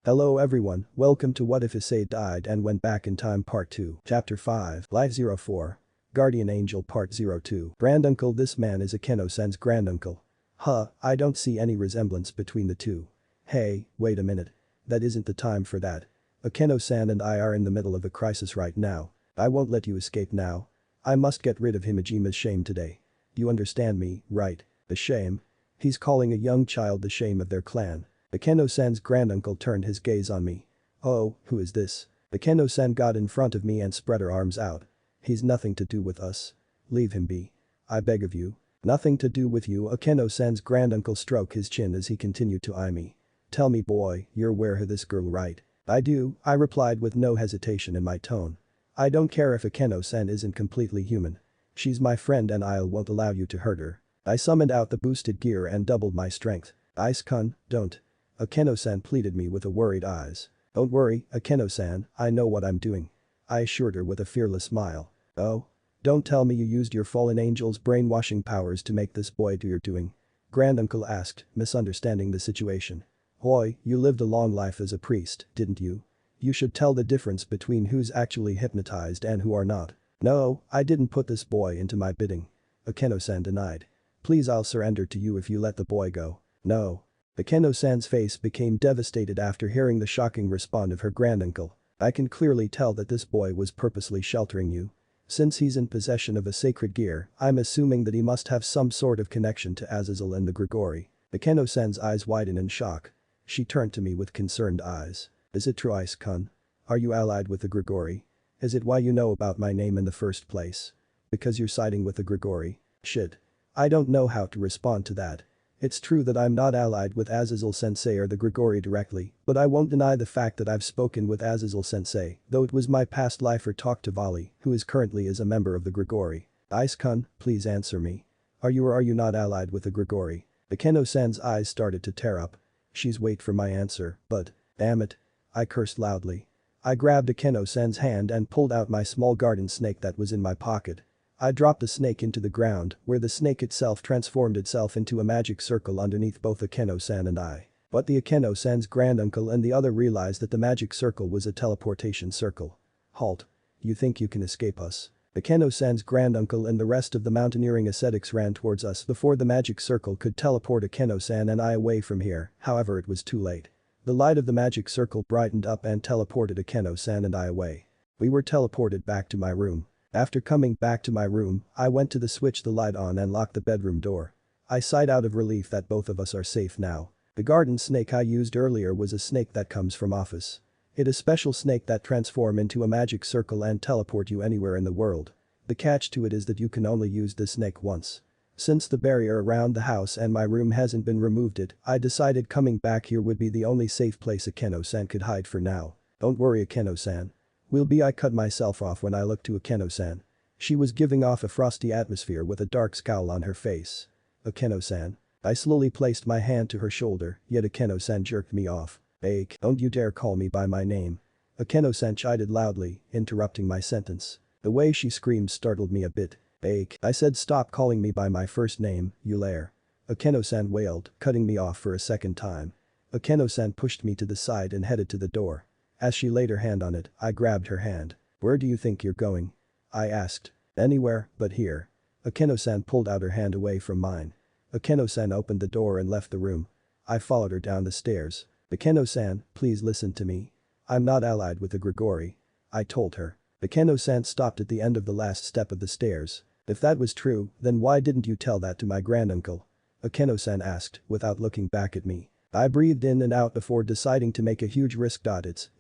Hello everyone, welcome to What If Issei Died and Went Back in Time Part 2. Chapter 5. Life 04. Guardian Angel Part 02. Granduncle. This man is Akeno-sen's granduncle. Huh, I don't see any resemblance between the two. Hey, wait a minute. That isn't the time for that. Akeno-san and I are in the middle of a crisis right now. I won't let you escape now. I must get rid of Himajima's shame today. You understand me, right? The shame? He's calling a young child the shame of their clan. Akeno-san's granduncle turned his gaze on me. Oh, who is this? Akeno-san got in front of me and spread her arms out. He's nothing to do with us. Leave him be. I beg of you. Nothing to do with you. Akeno-san's granduncle stroked his chin as he continued to eye me. Tell me boy, you're aware of this girl right? I do, I replied with no hesitation in my tone. I don't care if Akeno-san isn't completely human. She's my friend and I won't allow you to hurt her. I summoned out the boosted gear and doubled my strength. Ice-kun, don't. Akeno-san pleaded me with a worried eyes. Don't worry, Akeno-san, I know what I'm doing. I assured her with a fearless smile. Oh? Don't tell me you used your fallen angel's brainwashing powers to make this boy do your doing. Granduncle asked, misunderstanding the situation. Boy, you lived a long life as a priest, didn't you? You should tell the difference between who's actually hypnotized and who are not. No, I didn't put this boy into my bidding. Akeno-san denied. Please, I'll surrender to you if you let the boy go. No. Akeno-san's face became devastated after hearing the shocking response of her granduncle. I can clearly tell that this boy was purposely sheltering you. Since he's in possession of a sacred gear, I'm assuming that he must have some sort of connection to Azazel and the Grigori. Akeno-san's eyes widened in shock. She turned to me with concerned eyes. Is it true, Ice-kun? Are you allied with the Grigori? Is it why you know about my name in the first place? Because you're siding with the Grigori? Shit. I don't know how to respond to that. It's true that I'm not allied with Azazel-sensei or the Grigori directly, but I won't deny the fact that I've spoken with Azazel-sensei, though it was my past lifer talk to Vali, who is currently a member of the Grigori. Ice-kun, please answer me. Are you or are you not allied with the Grigori? Akeno-san's eyes started to tear up. She's wait for my answer, but, damn it. I cursed loudly. I grabbed Akeno-san's hand and pulled out my small garden snake that was in my pocket. I dropped the snake into the ground, where the snake itself transformed itself into a magic circle underneath both Akeno-san and I. But the Akeno-san's granduncle and the other realized that the magic circle was a teleportation circle. Halt. You think you can escape us? Akeno-san's granduncle and the rest of the mountaineering ascetics ran towards us before the magic circle could teleport Akeno-san and I away from here, however it was too late. The light of the magic circle brightened up and teleported Akeno-san and I away. We were teleported back to my room. After coming back to my room, I went to switch the light on and locked the bedroom door. I sighed out of relief that both of us are safe now. The garden snake I used earlier was a snake that comes from office. It is a special snake that transform into a magic circle and teleport you anywhere in the world. The catch to it is that you can only use this snake once. Since the barrier around the house and my room hasn't been removed I decided coming back here would be the only safe place Akeno-san could hide for now. Don't worry Akeno-san. I cut myself off when I looked to Akeno-san. She was giving off a frosty atmosphere with a dark scowl on her face. Akeno-san. I slowly placed my hand to her shoulder, yet Akeno-san jerked me off. Ake, don't you dare call me by my name. Akeno-san chided loudly, interrupting my sentence. The way she screamed startled me a bit. Ake, I said stop calling me by my first name, you liar. Akeno-san wailed, cutting me off for a second time. Akeno-san pushed me to the side and headed to the door. As she laid her hand on it, I grabbed her hand. Where do you think you're going? I asked. Anywhere, but here. Akeno-san pulled out her hand away from mine. Akeno-san opened the door and left the room. I followed her down the stairs. Akeno-san, please listen to me. I'm not allied with the Grigori. I told her. Akeno-san stopped at the end of the last step of the stairs. If that was true, then why didn't you tell that to my granduncle? Akeno-san asked, without looking back at me. I breathed in and out before deciding to make a huge risk.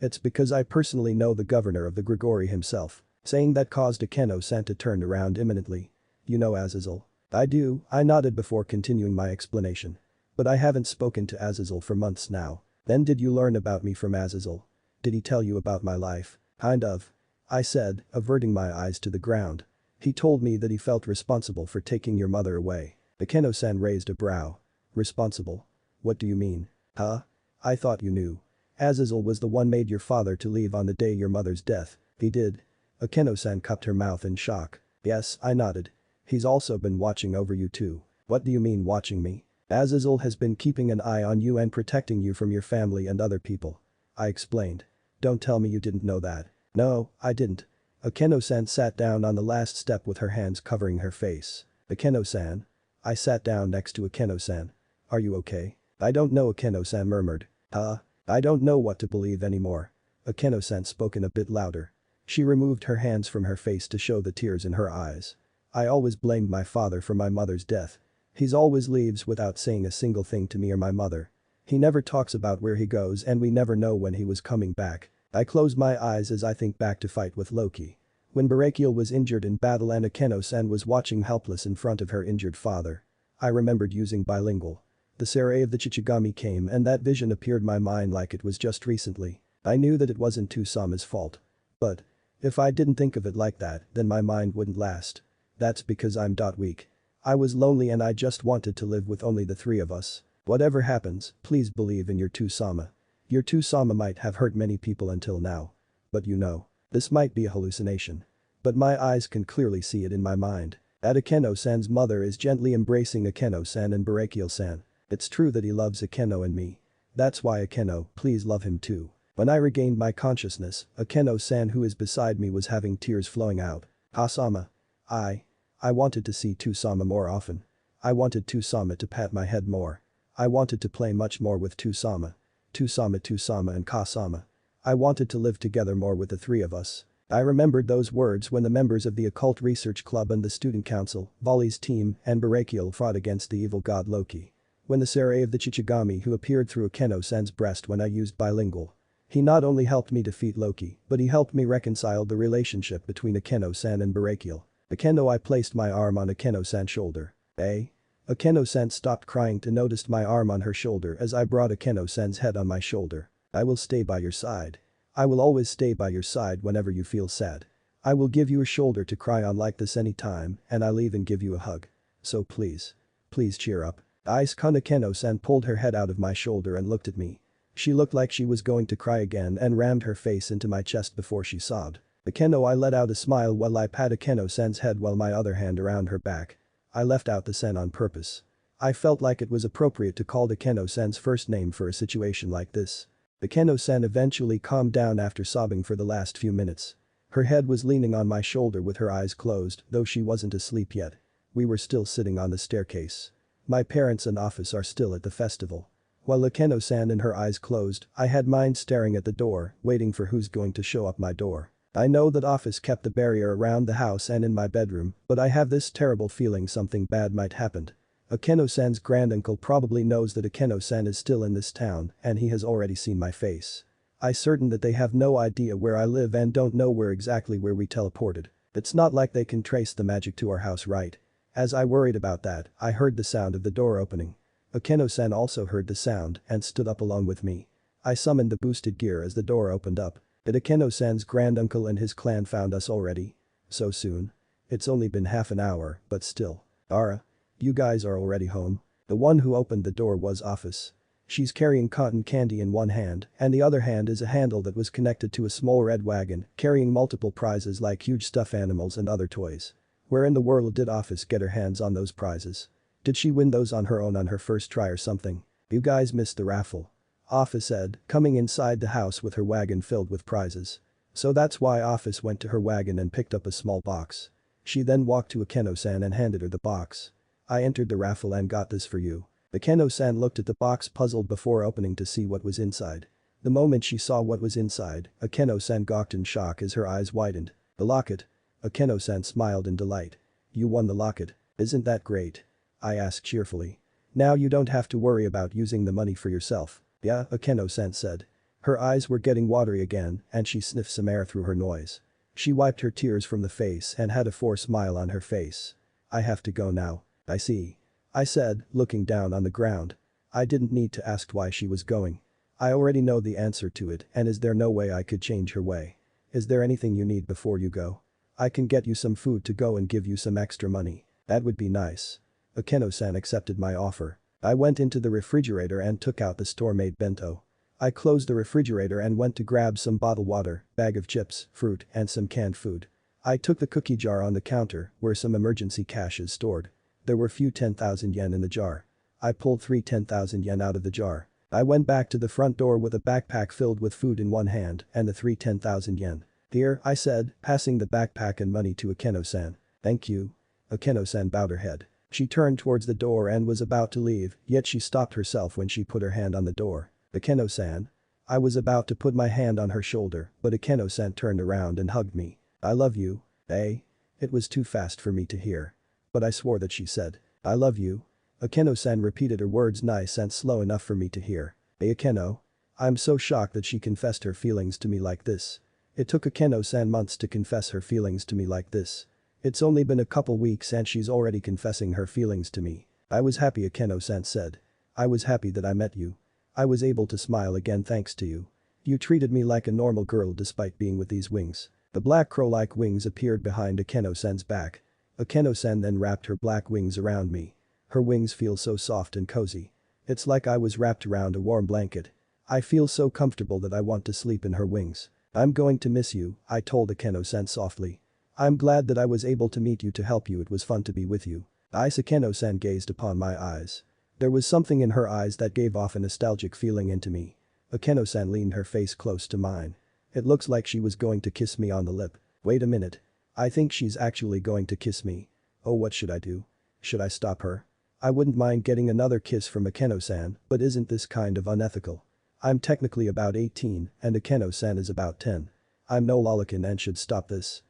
It's because I personally know the governor of the Grigori himself. Saying that caused Akeno-san to turn around imminently. You know Azazel? I do, I nodded before continuing my explanation. But I haven't spoken to Azazel for months now. Then did you learn about me from Azazel? Did he tell you about my life? Kind of. I said, averting my eyes to the ground. He told me that he felt responsible for taking your mother away. Akeno-san raised a brow. Responsible? What do you mean? Huh? I thought you knew. Azazel was the one made your father to leave on the day your mother's death. He did. Akeno-san cupped her mouth in shock. Yes, I nodded. He's also been watching over you too. What do you mean watching me? Azazel has been keeping an eye on you and protecting you from your family and other people. I explained. Don't tell me you didn't know that. No, I didn't. Akeno-san sat down on the last step with her hands covering her face. Akeno-san? I sat down next to Akeno-san. Are you okay? I don't know, Akeno-san murmured. I don't know what to believe anymore. Akeno-san spoken a bit louder. She removed her hands from her face to show the tears in her eyes. I always blamed my father for my mother's death. He's always leaves without saying a single thing to me or my mother. He never talks about where he goes and we never know when he was coming back. I close my eyes as I think back to fight with Loki. When Barakiel was injured in battle and Akeno-san was watching helpless in front of her injured father. I remembered using bilingual. The Seirei of the Chichigami came and that vision appeared my mind like it was just recently. I knew that it wasn't Tusama's fault. But if I didn't think of it like that, then my mind wouldn't last. That's because I'm weak. I was lonely and I just wanted to live with only the three of us. Whatever happens, please believe in your Tusama. Your Tusama might have hurt many people until now. But you know, this might be a hallucination. But my eyes can clearly see it in my mind. That Akeno-san's mother is gently embracing Akeno-san and Barakiel-san. It's true that he loves Akeno and me. That's why Akeno, please love him too. When I regained my consciousness, Akeno-san who is beside me was having tears flowing out. Hasama. I wanted to see Tusama more often. I wanted Tusama to pat my head more. I wanted to play much more with Tusama. Tusama and Kasama. I wanted to live together more with the three of us. I remembered those words when the members of the Occult Research Club and the Student Council, Vali's team, and Barakiel fought against the evil god Loki. When the Seirei of the Chichigami who appeared through Akeno-san's breast when I used bilingual. He not only helped me defeat Loki, but he helped me reconcile the relationship between Akeno-san and Barakiel. I placed my arm on Akeno-san's shoulder. Akeno-san stopped crying to notice my arm on her shoulder as I brought Akeno-san's head on my shoulder. I will stay by your side. I will always stay by your side whenever you feel sad. I will give you a shoulder to cry on like this anytime, and I'll even give you a hug. So please cheer up. Akeno-san pulled her head out of my shoulder and looked at me. She looked like she was going to cry again and rammed her face into my chest before she sobbed. I let out a smile while I pat Akeno-san's head while my other hand around her back. I left out the sen on purpose. I felt like it was appropriate to call Akeno-san's first name for a situation like this. Akeno-san eventually calmed down after sobbing for the last few minutes. Her head was leaning on my shoulder with her eyes closed, though she wasn't asleep yet. We were still sitting on the staircase. My parents and office are still at the festival. While Akeno-san and her eyes closed, I had mine staring at the door, waiting for who's going to show up my door. I know that office kept the barrier around the house and in my bedroom, but I have this terrible feeling something bad might happen. Akeno-san's granduncle probably knows that Akeno-san is still in this town and he has already seen my face. I'm certain that they have no idea where I live and don't know where we teleported. It's not like they can trace the magic to our house, right? As I worried about that, I heard the sound of the door opening. Akeno-san also heard the sound and stood up along with me. I summoned the boosted gear as the door opened up. Did Akeno-san's granduncle and his clan found us already? So soon? It's only been half an hour, but still. Ara. You guys are already home? The one who opened the door was Office. She's carrying cotton candy in one hand, and the other hand is a handle that was connected to a small red wagon, carrying multiple prizes like huge stuffed animals and other toys. Where in the world did Office get her hands on those prizes? Did she win those on her own on her first try or something? You guys missed the raffle. Office said, coming inside the house with her wagon filled with prizes. So that's why Office went to her wagon and picked up a small box. She then walked to Akeno-san and handed her the box. I entered the raffle and got this for you. Akeno-san looked at the box puzzled before opening to see what was inside. The moment she saw what was inside, Akeno-san gawked in shock as her eyes widened. The locket. Akeno-san smiled in delight. You won the locket. Isn't that great? I asked cheerfully. Now you don't have to worry about using the money for yourself. Yeah, Akeno-san said. Her eyes were getting watery again and she sniffed some air through her noise. She wiped her tears from the face and had a forced smile on her face. I have to go now. I see. I said, looking down on the ground. I didn't need to ask why she was going. I already know the answer to it and is there no way I could change her way? Is there anything you need before you go? I can get you some food to go and give you some extra money. That would be nice. Akeno-san accepted my offer. I went into the refrigerator and took out the store-made bento. I closed the refrigerator and went to grab some bottled water, bag of chips, fruit, and some canned food. I took the cookie jar on the counter, where some emergency cash is stored. There were few 10,000 yen in the jar. I pulled 3 10,000 yen out of the jar. I went back to the front door with a backpack filled with food in one hand and the three 10,000 yen. "Here," I said, passing the backpack and money to Akeno-san. "Thank you." Akeno-san bowed her head. She turned towards the door and was about to leave, yet she stopped herself when she put her hand on the door. "Akeno-san." I was about to put my hand on her shoulder, but Akeno-san turned around and hugged me. "I love you." Eh? It was too fast for me to hear. But I swore that she said, "I love you." Akeno-san repeated her words nice and slow enough for me to hear. "Hey Akeno." I'm so shocked that she confessed her feelings to me like this. It took Akeno-san months to confess her feelings to me like this. It's only been a couple weeks and she's already confessing her feelings to me. "I was happy," Akeno-san said. "I was happy that I met you. I was able to smile again thanks to you. You treated me like a normal girl despite being with these wings." The black crow-like wings appeared behind Akeno-san's back. Akeno-san then wrapped her black wings around me. Her wings feel so soft and cozy. It's like I was wrapped around a warm blanket. I feel so comfortable that I want to sleep in her wings. "I'm going to miss you," I told Akeno-san softly. "I'm glad that I was able to meet you to help you. It was fun to be with you." Akeno-san gazed upon my eyes. There was something in her eyes that gave off a nostalgic feeling into me. Akeno-san leaned her face close to mine. It looks like she was going to kiss me on the lip. Wait a minute. I think she's actually going to kiss me. Oh, what should I do? Should I stop her? I wouldn't mind getting another kiss from Akeno-san, but isn't this kind of unethical? I'm technically about 18 and Akeno-san is about 10. I'm no lollican and should stop this.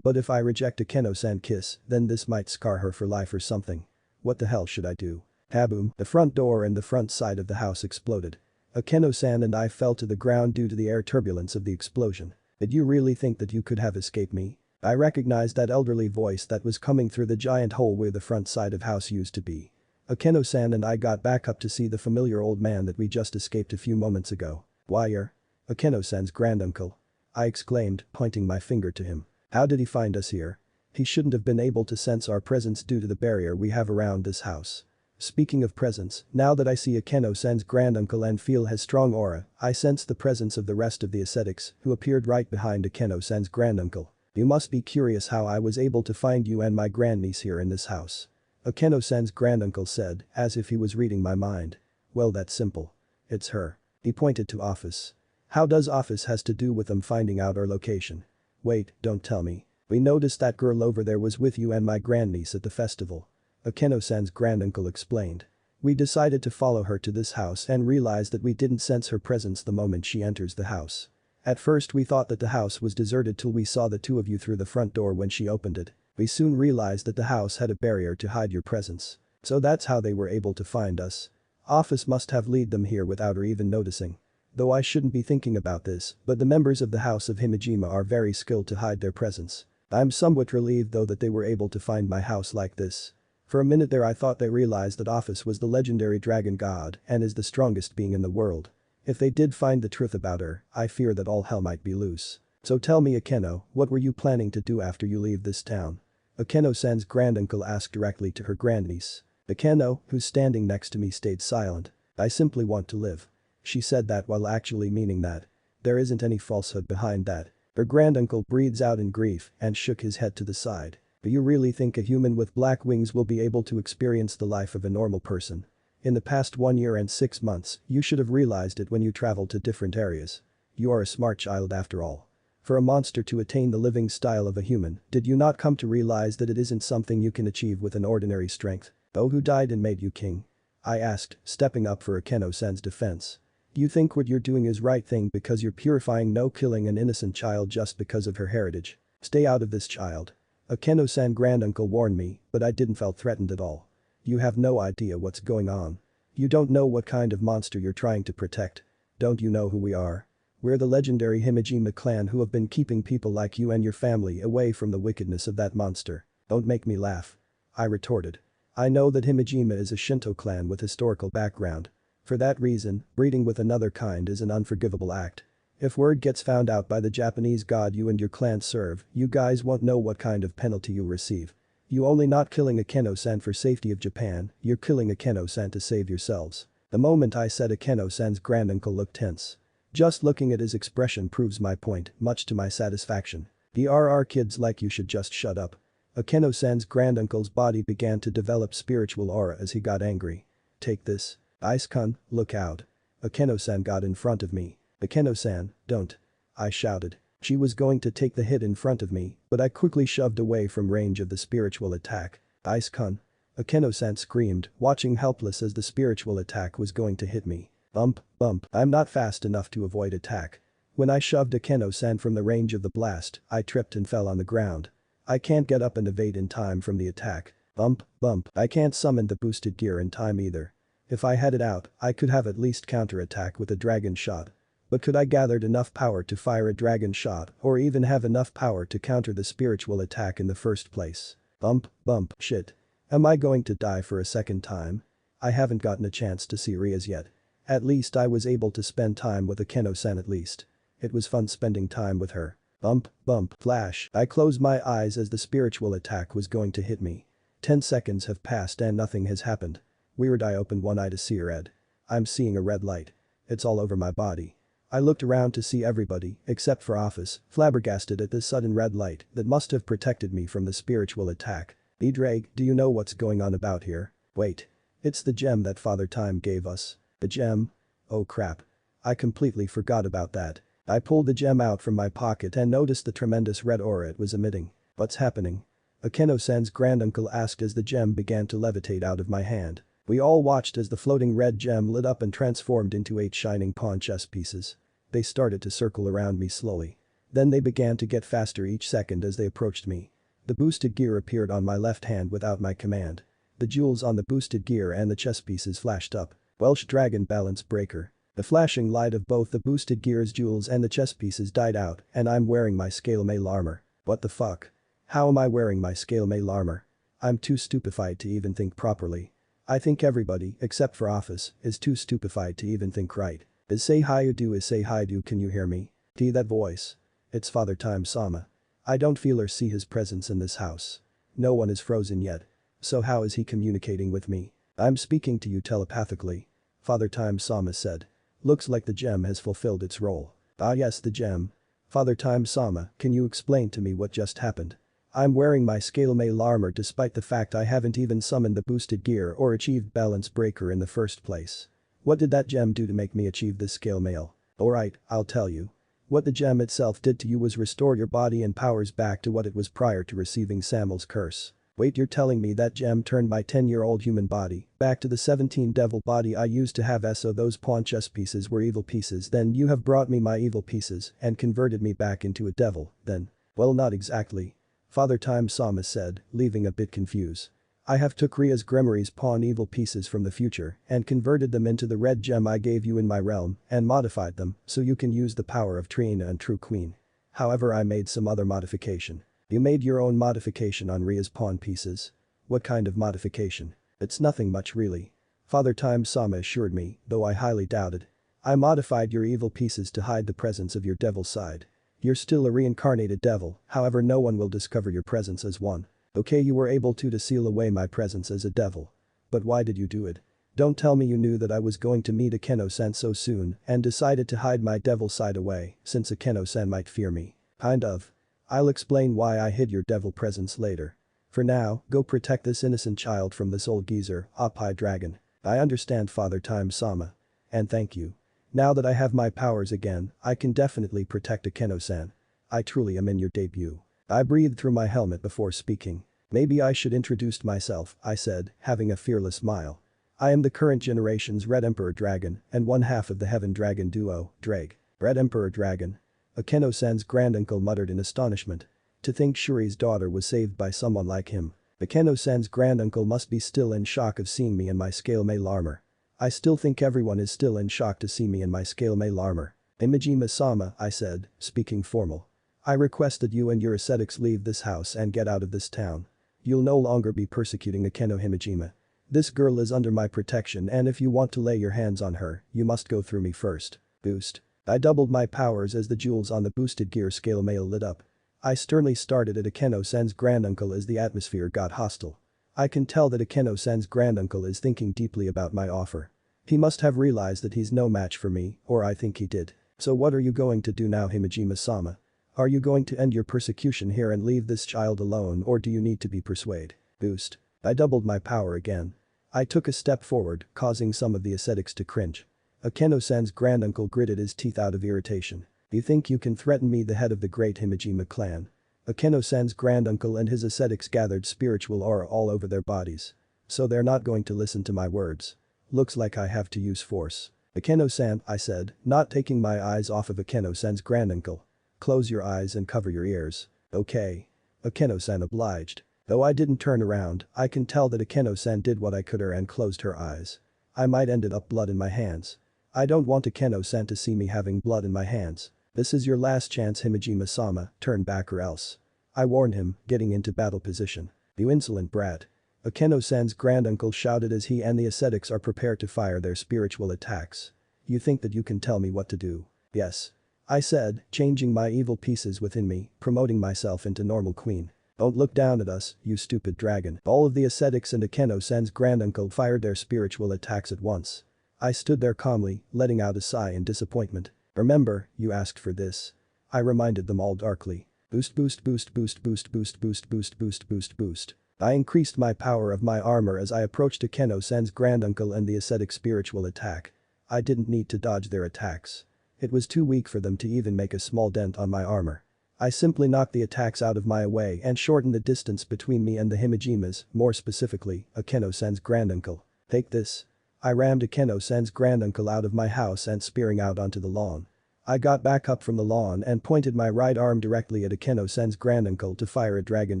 But if I reject Akeno-san kiss, then this might scar her for life or something. What the hell should I do? Kaboom! The front door and the front side of the house exploded. Akeno-san and I fell to the ground due to the air turbulence of the explosion. "Did you really think that you could have escaped me?" I recognized that elderly voice that was coming through the giant hole where the front side of house used to be. Akeno-san and I got back up to see the familiar old man that we just escaped a few moments ago. "Why you're Akeno-san's granduncle," I exclaimed, pointing my finger to him. "How did he find us here? He shouldn't have been able to sense our presence due to the barrier we have around this house." Speaking of presence, now that I see Akeno-san's granduncle and feel his strong aura, I sense the presence of the rest of the ascetics who appeared right behind Akeno-san's granduncle. "You must be curious how I was able to find you and my grandniece here in this house," Akeno-san's granduncle said, as if he was reading my mind. "Well, that's simple. It's her." He pointed to Office. "How does Office has to do with them finding out our location?" "Wait, don't tell me. We noticed that girl over there was with you and my grandniece at the festival," Akeno-san's granduncle explained. "We decided to follow her to this house and realized that we didn't sense her presence the moment she enters the house. At first we thought that the house was deserted till we saw the two of you through the front door when she opened it. We soon realized that the house had a barrier to hide your presence. So that's how they were able to find us. Office must have led them here without her even noticing. Though I shouldn't be thinking about this, but the members of the House of Himejima are very skilled to hide their presence. I'm somewhat relieved though that they were able to find my house like this. For a minute there I thought they realized that Office was the legendary dragon god and is the strongest being in the world. If they did find the truth about her, I fear that all hell might be loose. So tell me Akeno, what were you planning to do after you leave this town?" Akeno-san's granduncle asked directly to her grandniece. Akeno, who's standing next to me, stayed silent. "I simply want to live." She said that while actually meaning that. There isn't any falsehood behind that. Her granduncle breathes out in grief and shook his head to the side. "Do you really think a human with black wings will be able to experience the life of a normal person? In the past 1 year and 6 months, you should have realized it when you traveled to different areas. You are a smart child after all. For a monster to attain the living style of a human, did you not come to realize that it isn't something you can achieve with an ordinary strength? Oh, who died and made you king?" I asked, stepping up for Akeno-san's defense. "You think what you're doing is right thing because you're purifying no killing an innocent child just because of her heritage. Stay out of this, child." Akeno-san granduncle warned me, but I didn't feel threatened at all. "You have no idea what's going on. You don't know what kind of monster you're trying to protect. Don't you know who we are? We're the legendary Himejima clan who have been keeping people like you and your family away from the wickedness of that monster." "Don't make me laugh," I retorted. "I know that Himejima is a Shinto clan with historical background. For that reason, breeding with another kind is an unforgivable act. If word gets found out by the Japanese god you and your clan serve, you guys won't know what kind of penalty you'll receive. You only not killing Akeno-san for safety of Japan, you're killing Akeno-san to save yourselves." The moment I said Akeno-san's granduncle looked tense. Just looking at his expression proves my point, much to my satisfaction. "Our kids like you should just shut up." Akeno-san's granduncle's body began to develop spiritual aura as he got angry. "Take this. Ice-kun, look out." Akeno-san got in front of me. Akeno-san, don't. I shouted. She was going to take the hit in front of me, but I quickly shoved away from range of the spiritual attack. Ice-kun. Akeno-san screamed, watching helpless as the spiritual attack was going to hit me. Bump, bump, I'm not fast enough to avoid attack. When I shoved Akeno-san from the range of the blast, I tripped and fell on the ground. I can't get up and evade in time from the attack. Bump, bump, I can't summon the boosted gear in time either. If I had it out, I could have at least counter-attack with a dragon shot. But could I gathered enough power to fire a dragon shot or even have enough power to counter the spiritual attack in the first place? Bump, bump, shit. Am I going to die for a second time? I haven't gotten a chance to see Rias yet. At least I was able to spend time with Akeno-san at least. It was fun spending time with her. Bump, bump, flash. I closed my eyes as the spiritual attack was going to hit me. 10 seconds have passed and nothing has happened. Weird, I opened one eye to see red. I'm seeing a red light. It's all over my body. I looked around to see everybody, except for Office, flabbergasted at this sudden red light that must have protected me from the spiritual attack. Drake, do you know what's going on about here? Wait. It's the gem that Father Time gave us. The gem? Oh crap. I completely forgot about that. I pulled the gem out from my pocket and noticed the tremendous red aura it was emitting. What's happening? Akeno-san's granduncle asked as the gem began to levitate out of my hand. We all watched as the floating red gem lit up and transformed into 8 shining pawn chess pieces. They started to circle around me slowly. Then they began to get faster each second as they approached me. The boosted gear appeared on my left hand without my command. The jewels on the boosted gear and the chess pieces flashed up. Welsh Dragon Balance Breaker. The flashing light of both the boosted gear's jewels and the chess pieces died out and I'm wearing my scale mail armor. What the fuck? How am I wearing my scale mail armor? I'm too stupefied to even think properly. I think everybody, except for Office, is too stupefied to even think right. Issei Haidu, can you hear me? That voice. It's Father Time Sama. I don't feel or see his presence in this house. No one is frozen yet. So how is he communicating with me? I'm speaking to you telepathically. Father Time Sama said. Looks like the gem has fulfilled its role. Ah yes, the gem. Father Time Sama, can you explain to me what just happened? I'm wearing my scale mail armor despite the fact I haven't even summoned the boosted gear or achieved balance breaker in the first place. What did that gem do to make me achieve this scale mail? Alright, I'll tell you. What the gem itself did to you was restore your body and powers back to what it was prior to receiving Samael's curse. Wait, you're telling me that gem turned my 10-year-old human body back to the 17 devil body I used to have, so those pawn chess pieces were evil pieces, then you have brought me my evil pieces and converted me back into a devil, then? Well, not exactly. Father Time Sama said, leaving a bit confused. I have took Ria's Grimory's pawn evil pieces from the future and converted them into the red gem I gave you in my realm and modified them so you can use the power of Trina and True Queen. However, I made some other modification. You made your own modification on Ria's pawn pieces. What kind of modification? It's nothing much really. Father Time Sama assured me, though I highly doubted. I modified your evil pieces to hide the presence of your devil side. You're still a reincarnated devil, however no one will discover your presence as one. Okay, you were able to seal away my presence as a devil. But why did you do it? Don't tell me you knew that I was going to meet Akeno-san so soon and decided to hide my devil side away since Akeno-san might fear me. Kind of. I'll explain why I hid your devil presence later. For now, go protect this innocent child from this old geezer, Oppai Dragon. I understand, Father Time Sama. And thank you. Now that I have my powers again, I can definitely protect Akeno-san. I truly am in your debut. I breathed through my helmet before speaking. Maybe I should introduce myself, I said, having a fearless smile. I am the current generation's Red Emperor Dragon and one half of the Heaven Dragon duo, Drake. Red Emperor Dragon. Akeno-san's granduncle muttered in astonishment. To think Shuri's daughter was saved by someone like him. Akeno-san's granduncle must be still in shock of seeing me in my scale mail armor. I still think everyone is still in shock to see me in my scale mail armor. Imajima-sama, I said, speaking formal. I request that you and your ascetics leave this house and get out of this town. You'll no longer be persecuting Akeno Himejima. This girl is under my protection and if you want to lay your hands on her, you must go through me first. Boost. I doubled my powers as the jewels on the boosted gear scale mail lit up. I sternly started at Akeno-san's granduncle as the atmosphere got hostile. I can tell that Akeno-san's granduncle is thinking deeply about my offer. He must have realized that he's no match for me, or I think he did. So what are you going to do now, Himejima-sama? Are you going to end your persecution here and leave this child alone, or do you need to be persuaded? Boost. I doubled my power again. I took a step forward, causing some of the ascetics to cringe. Akeno-san's granduncle gritted his teeth out of irritation. You think you can threaten me, the head of the great Himejima clan? Akeno-san's granduncle and his ascetics gathered spiritual aura all over their bodies. So they're not going to listen to my words. Looks like I have to use force. Akeno-san, I said, not taking my eyes off of Akeno-san's granduncle. Close your eyes and cover your ears. Okay. Akeno-san obliged. Though I didn't turn around, I can tell that Akeno-san did what I could and closed her eyes. I might ended up blood in my hands. I don't want Akeno-san to see me having blood in my hands. This is your last chance, Himejima-sama, turn back or else. I warned him, getting into battle position. You insolent brat. Akeno-san's granduncle shouted as he and the ascetics are prepared to fire their spiritual attacks. You think that you can tell me what to do? Yes. I said, changing my evil pieces within me, promoting myself into normal queen. Don't look down at us, you stupid dragon. All of the ascetics and Akeno-san's granduncle fired their spiritual attacks at once. I stood there calmly, letting out a sigh in disappointment. Remember, you asked for this. I reminded them all darkly. Boost boost boost boost boost boost boost boost boost boost boost. I increased my power of my armor as I approached Akeno-san's granduncle and the ascetic spiritual attack. I didn't need to dodge their attacks. It was too weak for them to even make a small dent on my armor. I simply knocked the attacks out of my way and shortened the distance between me and the Himejimas, more specifically, Akeno-san's granduncle. Take this. I rammed Akeno-san's granduncle out of my house and spearing out onto the lawn. I got back up from the lawn and pointed my right arm directly at Akeno-san's granduncle to fire a dragon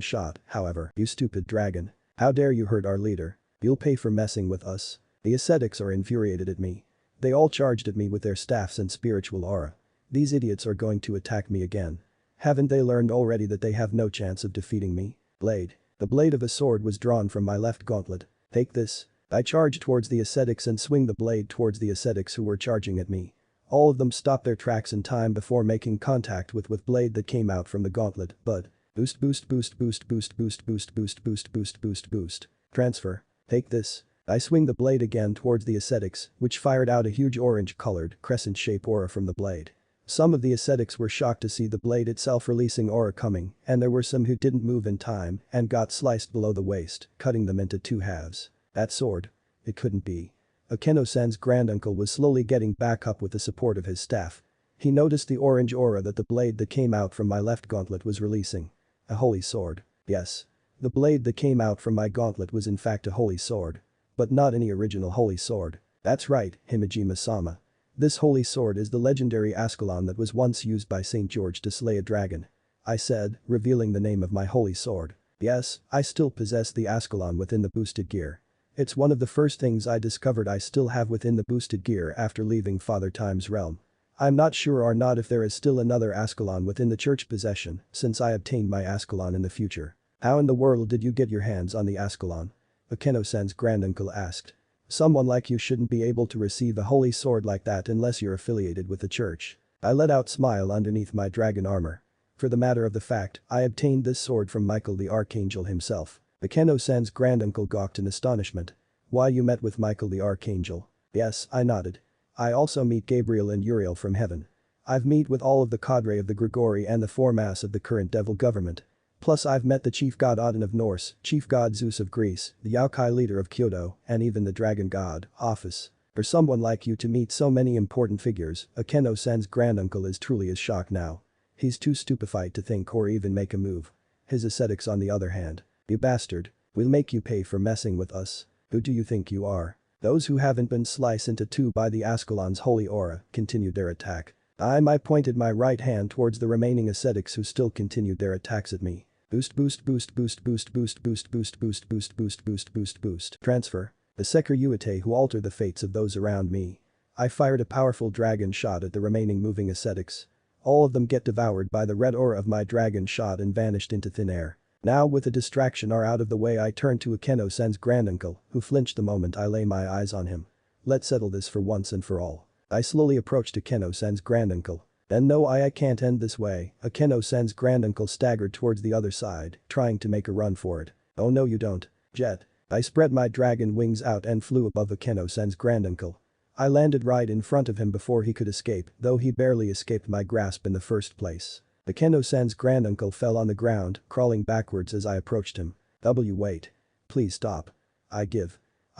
shot, however. You stupid dragon. How dare you hurt our leader? You'll pay for messing with us. The ascetics are infuriated at me. They all charged at me with their staffs and spiritual aura. These idiots are going to attack me again. Haven't they learned already that they have no chance of defeating me? Blade. The blade of a sword was drawn from my left gauntlet. Take this. I charged towards the ascetics and swing the blade towards the ascetics who were charging at me. All of them stopped their tracks in time before making contact with blade that came out from the gauntlet, but boost boost boost boost boost boost boost boost boost boost boost boost. Transfer. Take this. I swing the blade again towards the ascetics, which fired out a huge orange-colored, crescent-shaped aura from the blade. Some of the ascetics were shocked to see the blade itself releasing aura coming, and there were some who didn't move in time and got sliced below the waist, cutting them into two halves. That sword. It couldn't be. Akeno-san's granduncle was slowly getting back up with the support of his staff. He noticed the orange aura that the blade that came out from my left gauntlet was releasing. A holy sword. Yes. The blade that came out from my gauntlet was in fact a holy sword. But not any original holy sword. That's right, Himejima-sama. This holy sword is the legendary Ascalon that was once used by St. George to slay a dragon. I said, revealing the name of my holy sword. Yes, I still possess the Ascalon within the boosted gear. It's one of the first things I discovered I still have within the boosted gear after leaving Father Time's realm. I'm not sure or not if there is still another Ascalon within the church possession since I obtained my Ascalon in the future. How in the world did you get your hands on the Ascalon? Akeno-san's granduncle asked. Someone like you shouldn't be able to receive a holy sword like that unless you're affiliated with the church. I let out Samael underneath my dragon armor. For the matter of the fact, I obtained this sword from Michael the Archangel himself. Akeno-san's granduncle gawked in astonishment. Why, you met with Michael the Archangel? Yes, I nodded. I also meet Gabriel and Uriel from heaven. I've met with all of the cadre of the Grigori and the foremass of the current devil government. Plus I've met the chief god Odin of Norse, chief god Zeus of Greece, the Yokai leader of Kyoto, and even the dragon god, Office. For someone like you to meet so many important figures, Akeno-san's granduncle is truly as shocked now. He's too stupefied to think or even make a move. His ascetics on the other hand. You bastard. We'll make you pay for messing with us. Who do you think you are? Those who haven't been sliced into two by the Ascalon's holy aura continued their attack. I pointed my right hand towards the remaining ascetics who still continued their attacks at me. Boost boost boost boost boost boost boost boost boost boost boost boost boost boost. Transfer. The Seker Yuite who alter the fates of those around me. I fired a powerful dragon shot at the remaining moving ascetics. All of them get devoured by the red aura of my dragon shot and vanished into thin air. Now with the distraction out of the way I turned to Akeno-san's granduncle, who flinched the moment I lay my eyes on him. Let's settle this for once and for all. I slowly approached Akeno-san's granduncle. And no, I can't end this way. Akeno-san's granduncle staggered towards the other side, trying to make a run for it. Oh no you don't. Jet. I spread my dragon wings out and flew above Akeno-san's granduncle. I landed right in front of him before he could escape, though he barely escaped my grasp in the first place. Akeno-san's granduncle fell on the ground, crawling backwards as I approached him. Wait. Please stop. I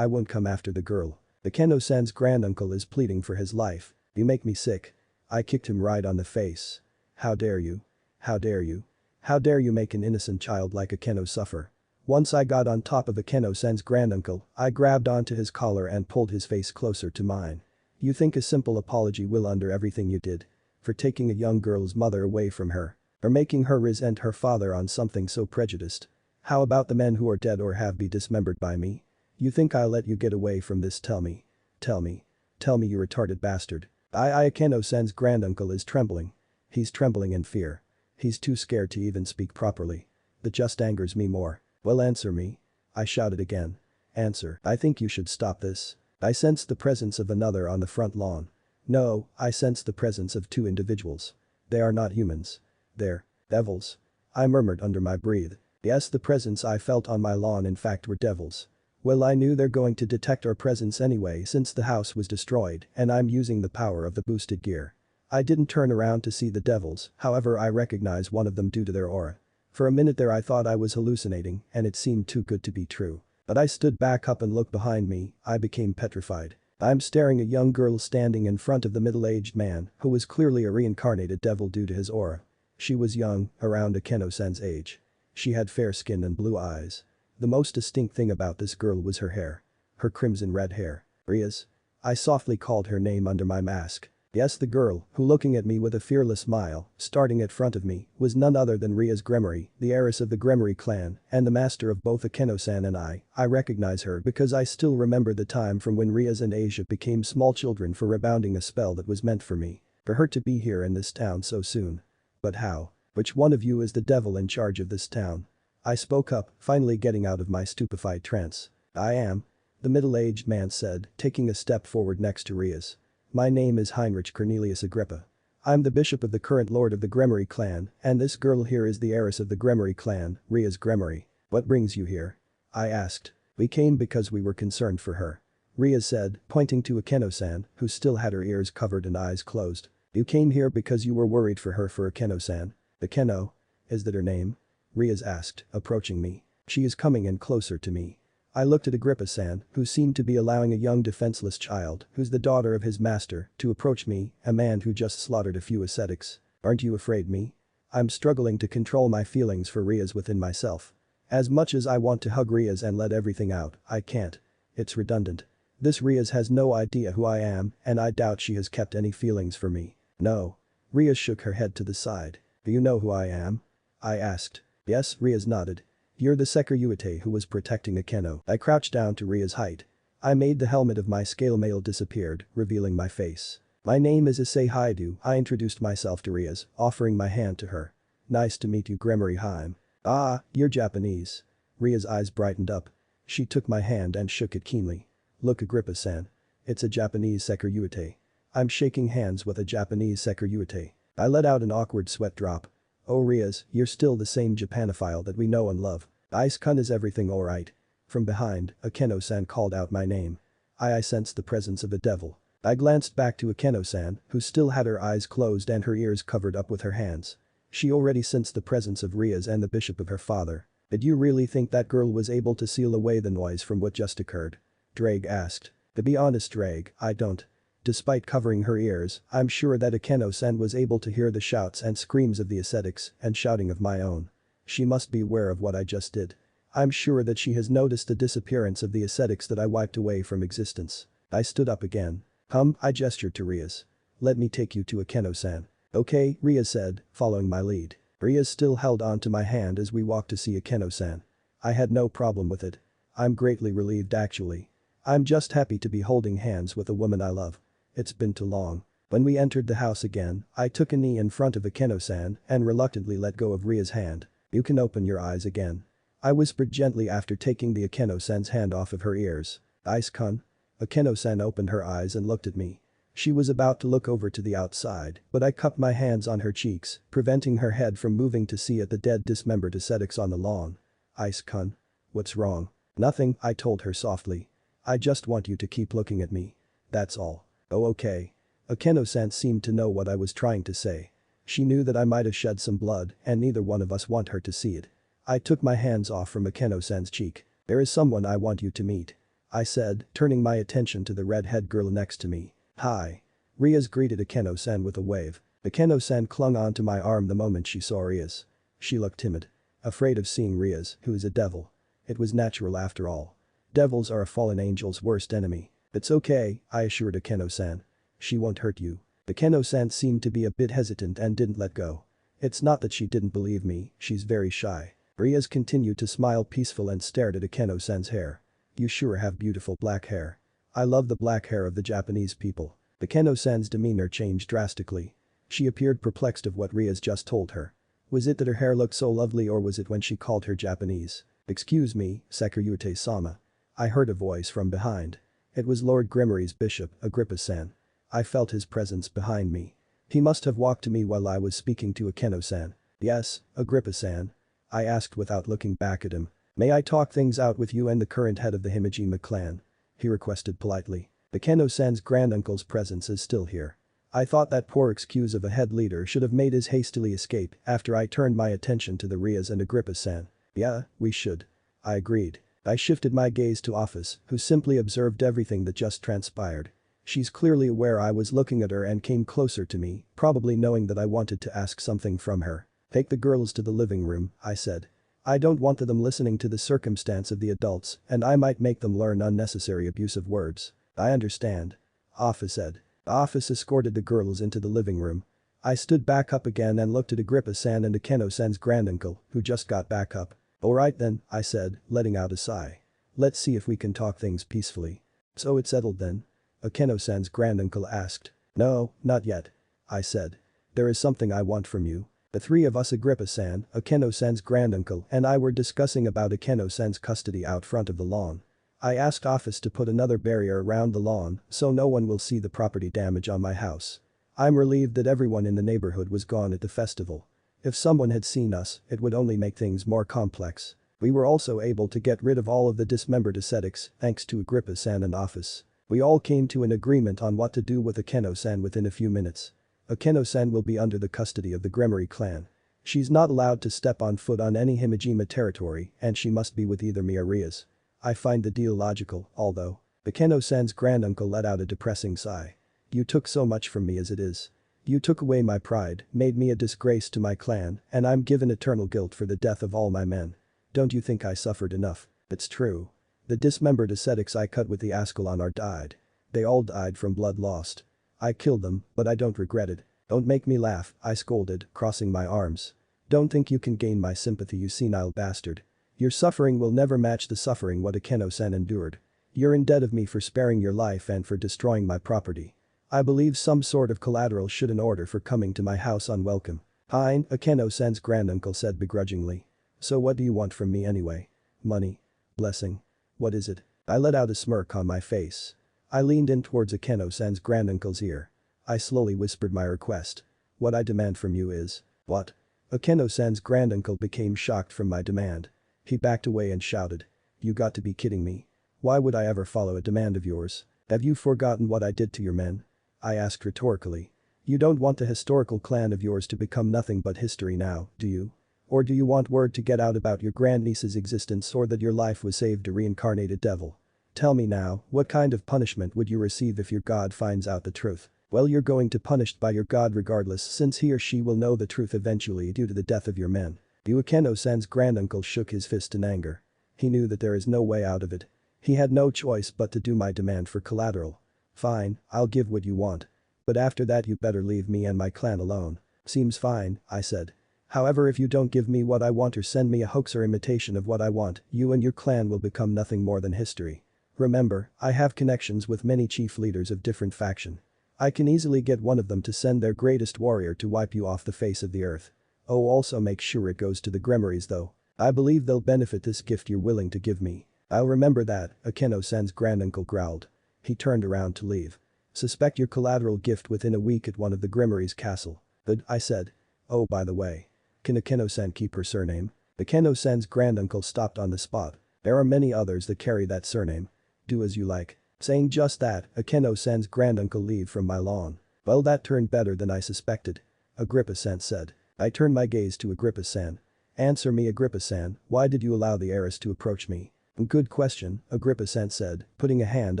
won't come after the girl. Akeno-san's granduncle is pleading for his life. You make me sick. I kicked him right on the face. How dare you? How dare you? How dare you make an innocent child like Akeno suffer? Once I got on top of Akeno-san's granduncle, I grabbed onto his collar and pulled his face closer to mine. You think a simple apology will undo everything you did? For taking a young girl's mother away from her? Or making her resent her father on something so prejudiced? How about the men who are dead or have been dismembered by me? You think I'll let you get away from this? Tell me. Tell me. Tell me, you retarded bastard. Akeno-san's granduncle is trembling. He's trembling in fear. He's too scared to even speak properly. That just angers me more. Well, answer me. I shouted again. Answer. I think you should stop this. I sensed the presence of another on the front lawn. No, I sensed the presence of two individuals. They are not humans. They're devils. I murmured under my breath. Yes, the presence I felt on my lawn in fact were devils. Well, I knew they're going to detect our presence anyway since the house was destroyed and I'm using the power of the boosted gear. I didn't turn around to see the devils, however I recognize one of them due to their aura. For a minute there I thought I was hallucinating and it seemed too good to be true. But I stood back up and looked behind me. I became petrified. I'm staring at a young girl standing in front of the middle-aged man who was clearly a reincarnated devil due to his aura. She was young, around Akeno-san's age. She had fair skin and blue eyes. The most distinct thing about this girl was her hair. Her crimson red hair. Rias. I softly called her name under my mask. Yes, the girl, who looking at me with a fearless smile, starting at front of me, was none other than Rias Gremory, the heiress of the Gremory clan and the master of both Akeno-san and I. I recognize her because I still remember the time from when Rias and Asia became small children for rebounding a spell that was meant for me. For her to be here in this town so soon. But how? Which one of you is the devil in charge of this town? I spoke up, finally getting out of my stupefied trance. I am. The middle-aged man said, taking a step forward next to Rias. My name is Heinrich Cornelius Agrippa. I'm the bishop of the current lord of the Gremory clan, and this girl here is the heiress of the Gremory clan, Rias Gremory. What brings you here? I asked. We came because we were concerned for her. Rias said, pointing to Akeno-san, who still had her ears covered and eyes closed. You came here because you were worried for her for Akeno-san. Akeno? Is that her name? Rias asked, approaching me. She is coming in closer to me. I looked at Agrippa-san, who seemed to be allowing a young defenseless child, who's the daughter of his master, to approach me, a man who just slaughtered a few ascetics. Aren't you afraid me? I'm struggling to control my feelings for Rias within myself. As much as I want to hug Rias and let everything out, I can't. It's redundant. This Rias has no idea who I am, and I doubt she has kept any feelings for me. No. Rias shook her head to the side. Do you know who I am? I asked. Yes, Rias nodded. You're the Sekiryu who was protecting Akeno. I crouched down to Ria's height. I made the helmet of my scale mail disappeared, revealing my face. My name is Issei Haidu. I introduced myself to Rias, offering my hand to her. Nice to meet you, Gremory Haim. Ah, you're Japanese. Ria's eyes brightened up. She took my hand and shook it keenly. Look, Agrippa-san. It's a Japanese Sekiryu. I'm shaking hands with a Japanese Sekiryu. I let out an awkward sweat drop. Oh Rias, you're still the same Japanophile that we know and love. Ice-kun, is everything alright? From behind, Akeno-san called out my name. I sensed the presence of a devil. I glanced back to Akeno-san, who still had her eyes closed and her ears covered up with her hands. She already sensed the presence of Rias and the bishop of her father. Did you really think that girl was able to seal away the noise from what just occurred? Drake asked. To be honest, Drake, I don't. Despite covering her ears, I'm sure that Akeno-san was able to hear the shouts and screams of the ascetics and shouting of my own. She must be aware of what I just did. I'm sure that she has noticed the disappearance of the ascetics that I wiped away from existence. I stood up again. I gestured to Rias. Let me take you to Akeno-san. Okay, Rias said, following my lead. Rias still held on to my hand as we walked to see Akeno-san. I had no problem with it. I'm greatly relieved actually. I'm just happy to be holding hands with a woman I love. It's been too long. When we entered the house again, I took a knee in front of Akeno-san and reluctantly let go of Ria's hand. You can open your eyes again. I whispered gently after taking the Akeno-san's hand off of her ears. Ice-kun? Akeno-san opened her eyes and looked at me. She was about to look over to the outside, but I cupped my hands on her cheeks, preventing her head from moving to see at the dead dismembered ascetics on the lawn. Ice-kun? What's wrong? Nothing, I told her softly. I just want you to keep looking at me. That's all. Oh okay. Akeno-san seemed to know what I was trying to say. She knew that I might have shed some blood and neither one of us want her to see it. I took my hands off from Akeno-san's cheek. There is someone I want you to meet. I said, turning my attention to the redhead girl next to me. Hi. Rias greeted Akeno-san with a wave. Akeno-san clung onto my arm the moment she saw Rias. She looked timid. Afraid of seeing Rias, who is a devil. It was natural after all. Devils are a fallen angel's worst enemy. It's okay, I assured Akeno-san. She won't hurt you. Akeno-san seemed to be a bit hesitant and didn't let go. It's not that she didn't believe me, she's very shy. Rias continued to smile peaceful and stared at Akeno-san's hair. You sure have beautiful black hair. I love the black hair of the Japanese people. Akeno-san's demeanor changed drastically. She appeared perplexed of what Rias just told her. Was it that her hair looked so lovely, or was it when she called her Japanese? Excuse me, Sakuyute-sama. I heard a voice from behind. It was Lord Grimmary's bishop, Agrippa-san. I felt his presence behind me. He must have walked to me while I was speaking to Akeno-san. Yes, Agrippa-san. I asked without looking back at him. May I talk things out with you and the current head of the Himejima clan? He requested politely. Akeno-san's granduncle's presence is still here. I thought that poor excuse of a head leader should have made his hastily escape after I turned my attention to the Rias and Agrippa-san. Yeah, we should. I agreed. I shifted my gaze to Office, who simply observed everything that just transpired. She's clearly aware I was looking at her and came closer to me, probably knowing that I wanted to ask something from her. Take the girls to the living room, I said. I don't want them listening to the circumstance of the adults, and I might make them learn unnecessary abusive words. I understand. Office said. Office escorted the girls into the living room. I stood back up again and looked at Agrippa-san and Akeno-san's granduncle, who just got back up. Alright then, I said, letting out a sigh. Let's see if we can talk things peacefully. So it's settled then? Akeno-san's granduncle asked. No, not yet. I said. There is something I want from you. The three of us, Agrippa-san, Akeno-san's granduncle and I, were discussing about Akeno-san's custody out front of the lawn. I asked Office to put another barrier around the lawn so no one will see the property damage on my house. I'm relieved that everyone in the neighborhood was gone at the festival. If someone had seen us, it would only make things more complex. We were also able to get rid of all of the dismembered ascetics thanks to Agrippa-san and Office. We all came to an agreement on what to do with Akeno-san within a few minutes. Akeno-san will be under the custody of the Grimmary clan. She's not allowed to step on foot on any Himejima territory, and she must be with either me or Rias. I find the deal logical, although. Akeno-san's granduncle let out a depressing sigh. You took so much from me as it is. You took away my pride, made me a disgrace to my clan, and I'm given eternal guilt for the death of all my men. Don't you think I suffered enough? It's true. The dismembered ascetics I cut with the Ascalon died. They all died from blood lost. I killed them, but I don't regret it. Don't make me laugh, I scolded, crossing my arms. Don't think you can gain my sympathy, you senile bastard. Your suffering will never match the suffering what Akeno-san endured. You're in debt of me for sparing your life and for destroying my property. I believe some sort of collateral should in order for coming to my house unwelcome. Hein, Akeno-san's granduncle said begrudgingly. So what do you want from me anyway? Money? Blessing? What is it? I let out a smirk on my face. I leaned in towards Akeno-san's granduncle's ear. I slowly whispered my request. What I demand from you is… What? Akeno-san's granduncle became shocked from my demand. He backed away and shouted. You got to be kidding me. Why would I ever follow a demand of yours? Have you forgotten what I did to your men? I asked rhetorically. You don't want the historical clan of yours to become nothing but history now, do you? Or do you want word to get out about your grandniece's existence or that your life was saved a reincarnated devil? Tell me now, what kind of punishment would you receive if your god finds out the truth? Well, you're going to be punished by your god regardless, since he or she will know the truth eventually due to the death of your men. Akeno-san's granduncle shook his fist in anger. He knew that there is no way out of it. He had no choice but to do my demand for collateral. Fine, I'll give what you want. But after that you better leave me and my clan alone. Seems fine, I said. However, if you don't give me what I want or send me a hoax or imitation of what I want, you and your clan will become nothing more than history. Remember, I have connections with many chief leaders of different faction. I can easily get one of them to send their greatest warrior to wipe you off the face of the earth. Oh, also make sure it goes to the Grimmaries though. I believe they'll benefit this gift you're willing to give me. I'll remember that, Akeno-san's granduncle growled. He turned around to leave. Suspect your collateral gift within a week at one of the Grimmaries' castle. But, I said. Oh, by the way. Can Akeno-san keep her surname? Akeno-san's granduncle stopped on the spot. There are many others that carry that surname. Do as you like. Saying just that, Akeno-san's granduncle leave from my lawn. Well, that turned better than I suspected. Agrippa-san said. I turned my gaze to Agrippa-san. Answer me, Agrippa-san, why did you allow the heiress to approach me? Good question, Agrippa-san said, putting a hand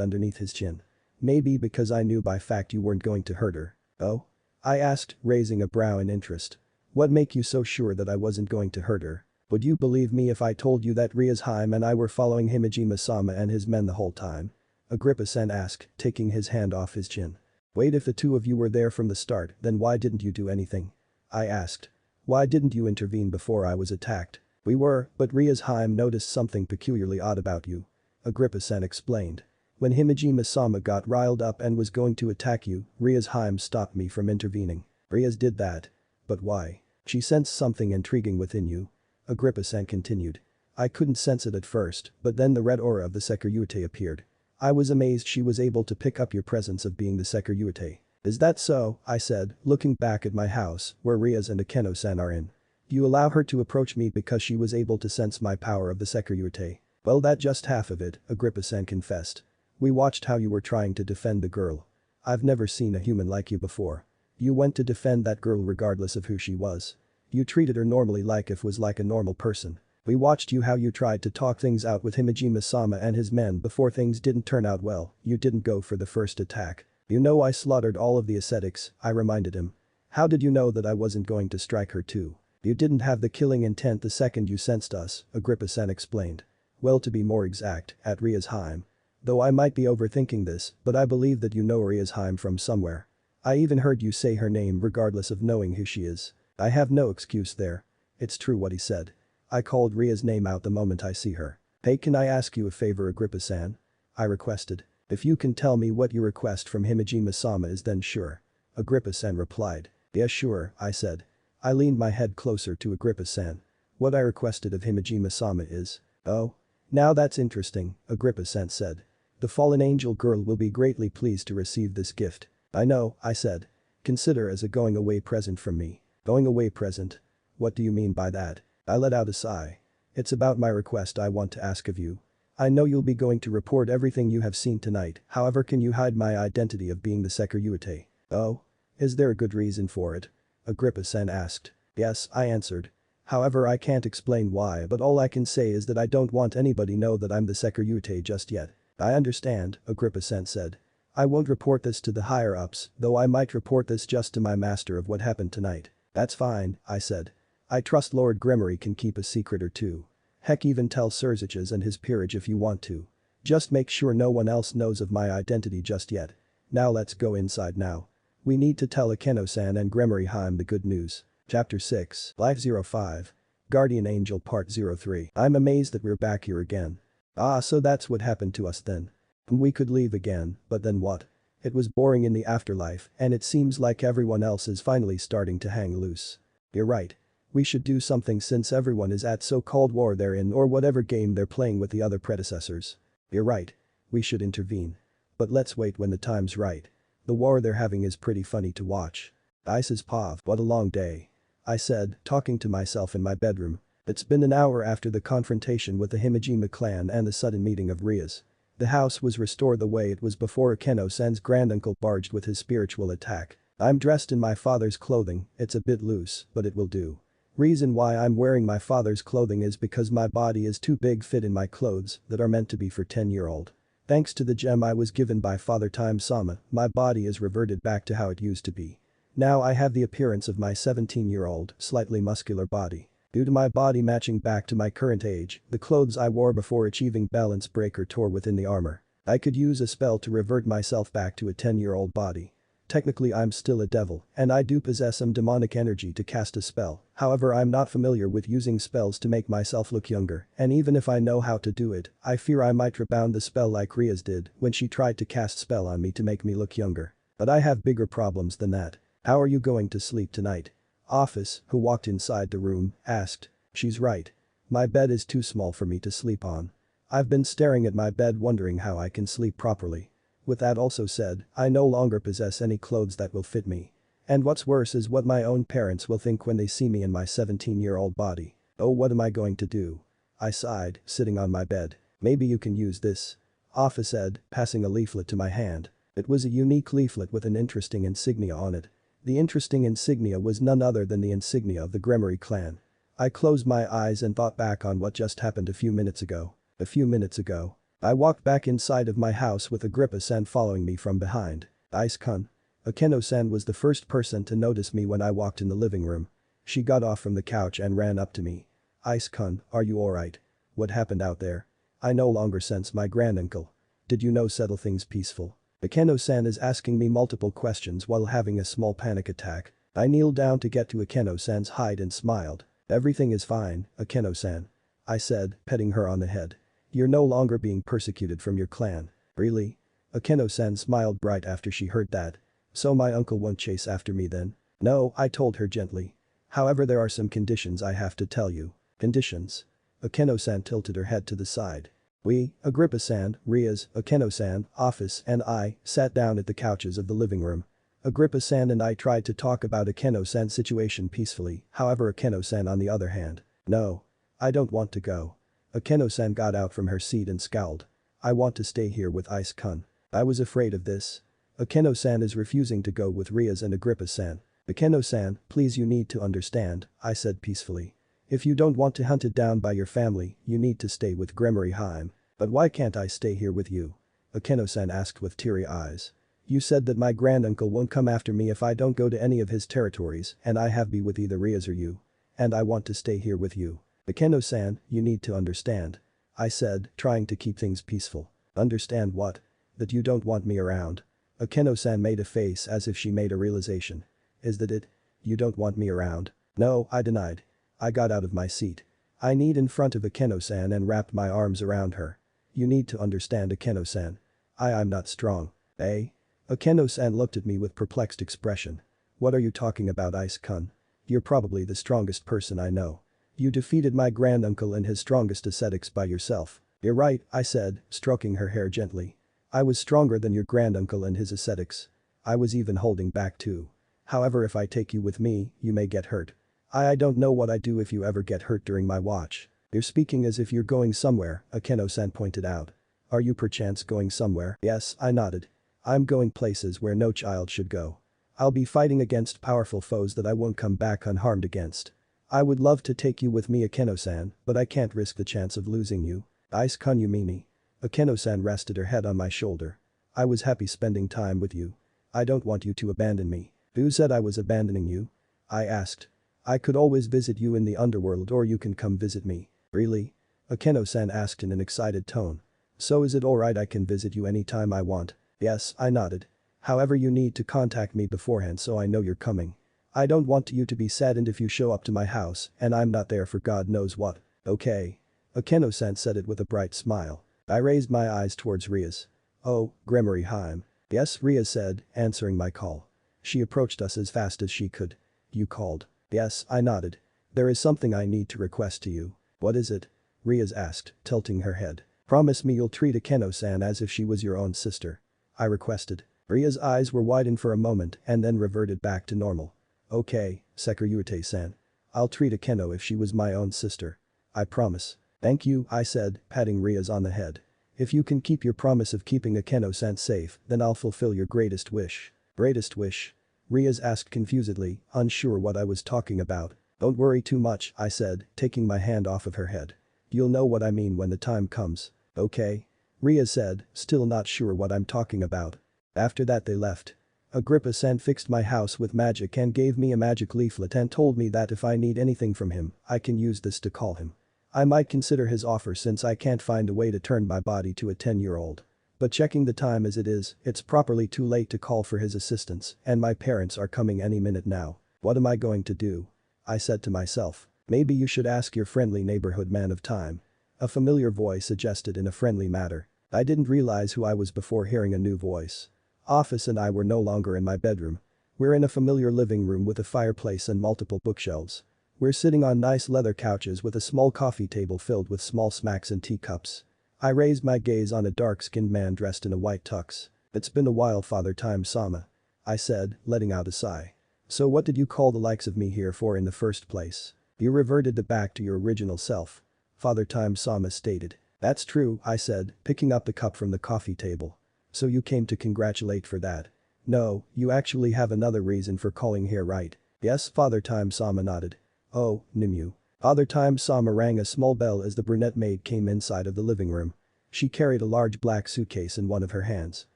underneath his chin. Maybe because I knew by fact you weren't going to hurt her. Oh? I asked, raising a brow in interest. What make you so sure that I wasn't going to hurt her? Would you believe me if I told you that Riazheim and I were following Himejima-sama and his men the whole time? Agrippa-san asked, taking his hand off his chin. Wait, if the two of you were there from the start, then why didn't you do anything? I asked. Why didn't you intervene before I was attacked? We were, but Riazheim noticed something peculiarly odd about you. Agrippa-san explained. When Himejima-sama got riled up and was going to attack you, Riazheim stopped me from intervening. Riaz did that. But why? She sensed something intriguing within you. Agrippa-san continued. I couldn't sense it at first, but then the red aura of the Sekiryuite appeared. I was amazed she was able to pick up your presence of being the Sekiryuite. Is that so? I said, looking back at my house, where Riaz and Akeno-san are in. You allow her to approach me because she was able to sense my power of the Sekiryuite. Well, that's just half of it, Agrippa-san confessed. We watched how you were trying to defend the girl. I've never seen a human like you before. You went to defend that girl regardless of who she was. You treated her normally like if was like a normal person. We watched you how you tried to talk things out with Himejima-sama and his men before things didn't turn out well, you didn't go for the first attack. You know I slaughtered all of the ascetics, I reminded him. How did you know that I wasn't going to strike her too? You didn't have the killing intent the second you sensed us, Agrippa-san explained. Well, to be more exact, at Riazheim. Though I might be overthinking this, but I believe that you know Riazheim from somewhere. I even heard you say her name regardless of knowing who she is. I have no excuse there. It's true what he said. I called Ria's name out the moment I see her. Hey, can I ask you a favor, Agrippa-san? I requested. If you can tell me what your request from Himejima-sama is, then sure. Agrippa-san replied. Yeah, sure, I said. I leaned my head closer to Agrippa-san. What I requested of Himejima-sama is… Oh? Now that's interesting, Agrippa-san said. The fallen angel girl will be greatly pleased to receive this gift. I know, I said. Consider as a going-away present from me. Going-away present? What do you mean by that? I let out a sigh. It's about my request I want to ask of you. I know you'll be going to report everything you have seen tonight, however can you hide my identity of being the Sekiryuite? Oh? Is there a good reason for it? Agrippa-san asked. Yes, I answered. However, I can't explain why, but all I can say is that I don't want anybody know that I'm the Sekiryuite just yet. I understand, Agrippa-san said. I won't report this to the higher-ups, though I might report this just to my master of what happened tonight. That's fine, I said. I trust Lord Gremory can keep a secret or two. Heck, even tell Surziches and his peerage if you want to. Just make sure no one else knows of my identity just yet. Now let's go inside now. We need to tell Akeno-san and Gremory-heim the good news. Chapter 6, Life 05. Guardian Angel Part 03. I'm amazed that we're back here again. Ah, so that's what happened to us then. We could leave again, but then what? It was boring in the afterlife, and it seems like everyone else is finally starting to hang loose. You're right. We should do something since everyone is at so-called war they're in or whatever game they're playing with the other predecessors. You're right. We should intervene. But let's wait when the time's right. The war they're having is pretty funny to watch. Isis Pav, what a long day. I said, talking to myself in my bedroom. It's been an hour after the confrontation with the Himejima clan and the sudden meeting of Riaz. The house was restored the way it was before Akeno-san's granduncle barged with his spiritual attack. I'm dressed in my father's clothing, it's a bit loose, but it will do. Reason why I'm wearing my father's clothing is because my body is too big fit in my clothes that are meant to be for 10-year-old. Thanks to the gem I was given by Father Time Sama, my body is reverted back to how it used to be. Now I have the appearance of my 17-year-old, slightly muscular body. Due to my body matching back to my current age, the clothes I wore before achieving balance breaker tore within the armor. I could use a spell to revert myself back to a 10-year-old body. Technically I'm still a devil, and I do possess some demonic energy to cast a spell, however I'm not familiar with using spells to make myself look younger, and even if I know how to do it, I fear I might rebound the spell like Riaz did when she tried to cast spell on me to make me look younger. But I have bigger problems than that. How are you going to sleep tonight? Office, who walked inside the room, asked. She's right. My bed is too small for me to sleep on. I've been staring at my bed wondering how I can sleep properly. With that also said, I no longer possess any clothes that will fit me. And what's worse is what my own parents will think when they see me in my 17-year-old body. Oh, what am I going to do? I sighed, sitting on my bed. Maybe you can use this. Office said, passing a leaflet to my hand. It was a unique leaflet with an interesting insignia on it. The interesting insignia was none other than the insignia of the Gremory clan. I closed my eyes and thought back on what just happened a few minutes ago. A few minutes ago. I walked back inside of my house with Agrippa-san following me from behind. Ice-kun. Akeno-san was the first person to notice me when I walked in the living room. She got off from the couch and ran up to me. Ice-kun, are you alright? What happened out there? I no longer sense my granduncle. Did you know settle things peaceful? Akeno-san is asking me multiple questions while having a small panic attack. I kneeled down to get to Akeno-san's height and smiled. Everything is fine, Akeno-san. I said, petting her on the head. You're no longer being persecuted from your clan. Really? Akeno-san smiled bright after she heard that. So my uncle won't chase after me then? No, I told her gently. However, there are some conditions I have to tell you. Conditions? Akeno-san tilted her head to the side. We, Agrippa-san, Ria's, Akeno-san, office and I, sat down at the couches of the living room. Agrippa-san and I tried to talk about Akeno-san's situation peacefully, however Akeno-san on the other hand. No. I don't want to go. Akeno-san got out from her seat and scowled. I want to stay here with Ice-kun. I was afraid of this. Akeno-san is refusing to go with Ria's and Agrippa-san. Akeno-san, please, you need to understand, I said peacefully. If you don't want to hunted down by your family, you need to stay with Gremory Heim. But why can't I stay here with you? Akeno-san asked with teary eyes. You said that my granduncle won't come after me if I don't go to any of his territories and I have be with either Ria's or you. And I want to stay here with you. Akeno-san, you need to understand. I said, trying to keep things peaceful. Understand what? That you don't want me around. Akeno-san made a face as if she made a realization. Is that it? You don't want me around? No, I denied. I got out of my seat. I kneed in front of Akeno-san and wrapped my arms around her. You need to understand, Akeno-san. I'm not strong. Eh? Akeno-san looked at me with perplexed expression. What are you talking about, Ice-kun? You're probably the strongest person I know. You defeated my granduncle in his strongest ascetics by yourself. You're right, I said, stroking her hair gently. I was stronger than your granduncle in his ascetics. I was even holding back too. However, if I take you with me, you may get hurt. I don't know what I'd do if you ever get hurt during my watch. You're speaking as if you're going somewhere, Akeno-san pointed out. Are you perchance going somewhere? Yes, I nodded. I'm going places where no child should go. I'll be fighting against powerful foes that I won't come back unharmed against. I would love to take you with me, Akeno-san, but I can't risk the chance of losing you. Ice-kun, you mean me? Akeno-san rested her head on my shoulder. I was happy spending time with you. I don't want you to abandon me. Who said I was abandoning you? I asked. I could always visit you in the underworld or you can come visit me. Really? Akeno-san asked in an excited tone. So is it alright I can visit you anytime I want? Yes, I nodded. However, you need to contact me beforehand so I know you're coming. I don't want you to be saddened if you show up to my house and I'm not there for God knows what. Okay. Akeno-san said it with a bright smile. I raised my eyes towards Ria's. Oh, Gremory Heim. Yes, Ria said, answering my call. She approached us as fast as she could. You called. Yes, I nodded. There is something I need to request to you. What is it? Ria's asked, tilting her head. Promise me you'll treat Akeno-san as if she was your own sister. I requested. Ria's eyes were widened for a moment and then reverted back to normal. Okay, Sekiryute-san. I'll treat Akeno if she was my own sister. I promise. Thank you, I said, patting Ria's on the head. If you can keep your promise of keeping Akeno-san safe, then I'll fulfill your greatest wish. Greatest wish? Ria's asked confusedly, unsure what I was talking about. Don't worry too much, I said, taking my hand off of her head. You'll know what I mean when the time comes. Okay? Ria said, still not sure what I'm talking about. After that they left. Agrippa-san fixed my house with magic and gave me a magic leaflet and told me that if I need anything from him, I can use this to call him. I might consider his offer since I can't find a way to turn my body to a 10-year-old. But checking the time as it is, it's properly too late to call for his assistance and my parents are coming any minute now. What am I going to do? I said to myself. Maybe you should ask your friendly neighborhood man of time. A familiar voice suggested in a friendly manner. I didn't realize who I was before hearing a new voice. Office and I were no longer in my bedroom. We're in a familiar living room with a fireplace and multiple bookshelves. We're sitting on nice leather couches with a small coffee table filled with small smacks and teacups. I raised my gaze on a dark-skinned man dressed in a white tux. It's been a while, Father Time Sama. I said, letting out a sigh. So what did you call the likes of me here for in the first place? You reverted back to your original self. Father Time Sama stated. That's true, I said, picking up the cup from the coffee table. So you came to congratulate for that? No, you actually have another reason for calling here, right? Yes, Father Time Sama nodded. Oh, Nimue. Father Time Sama rang a small bell as the brunette maid came inside of the living room. She carried a large black suitcase in one of her hands.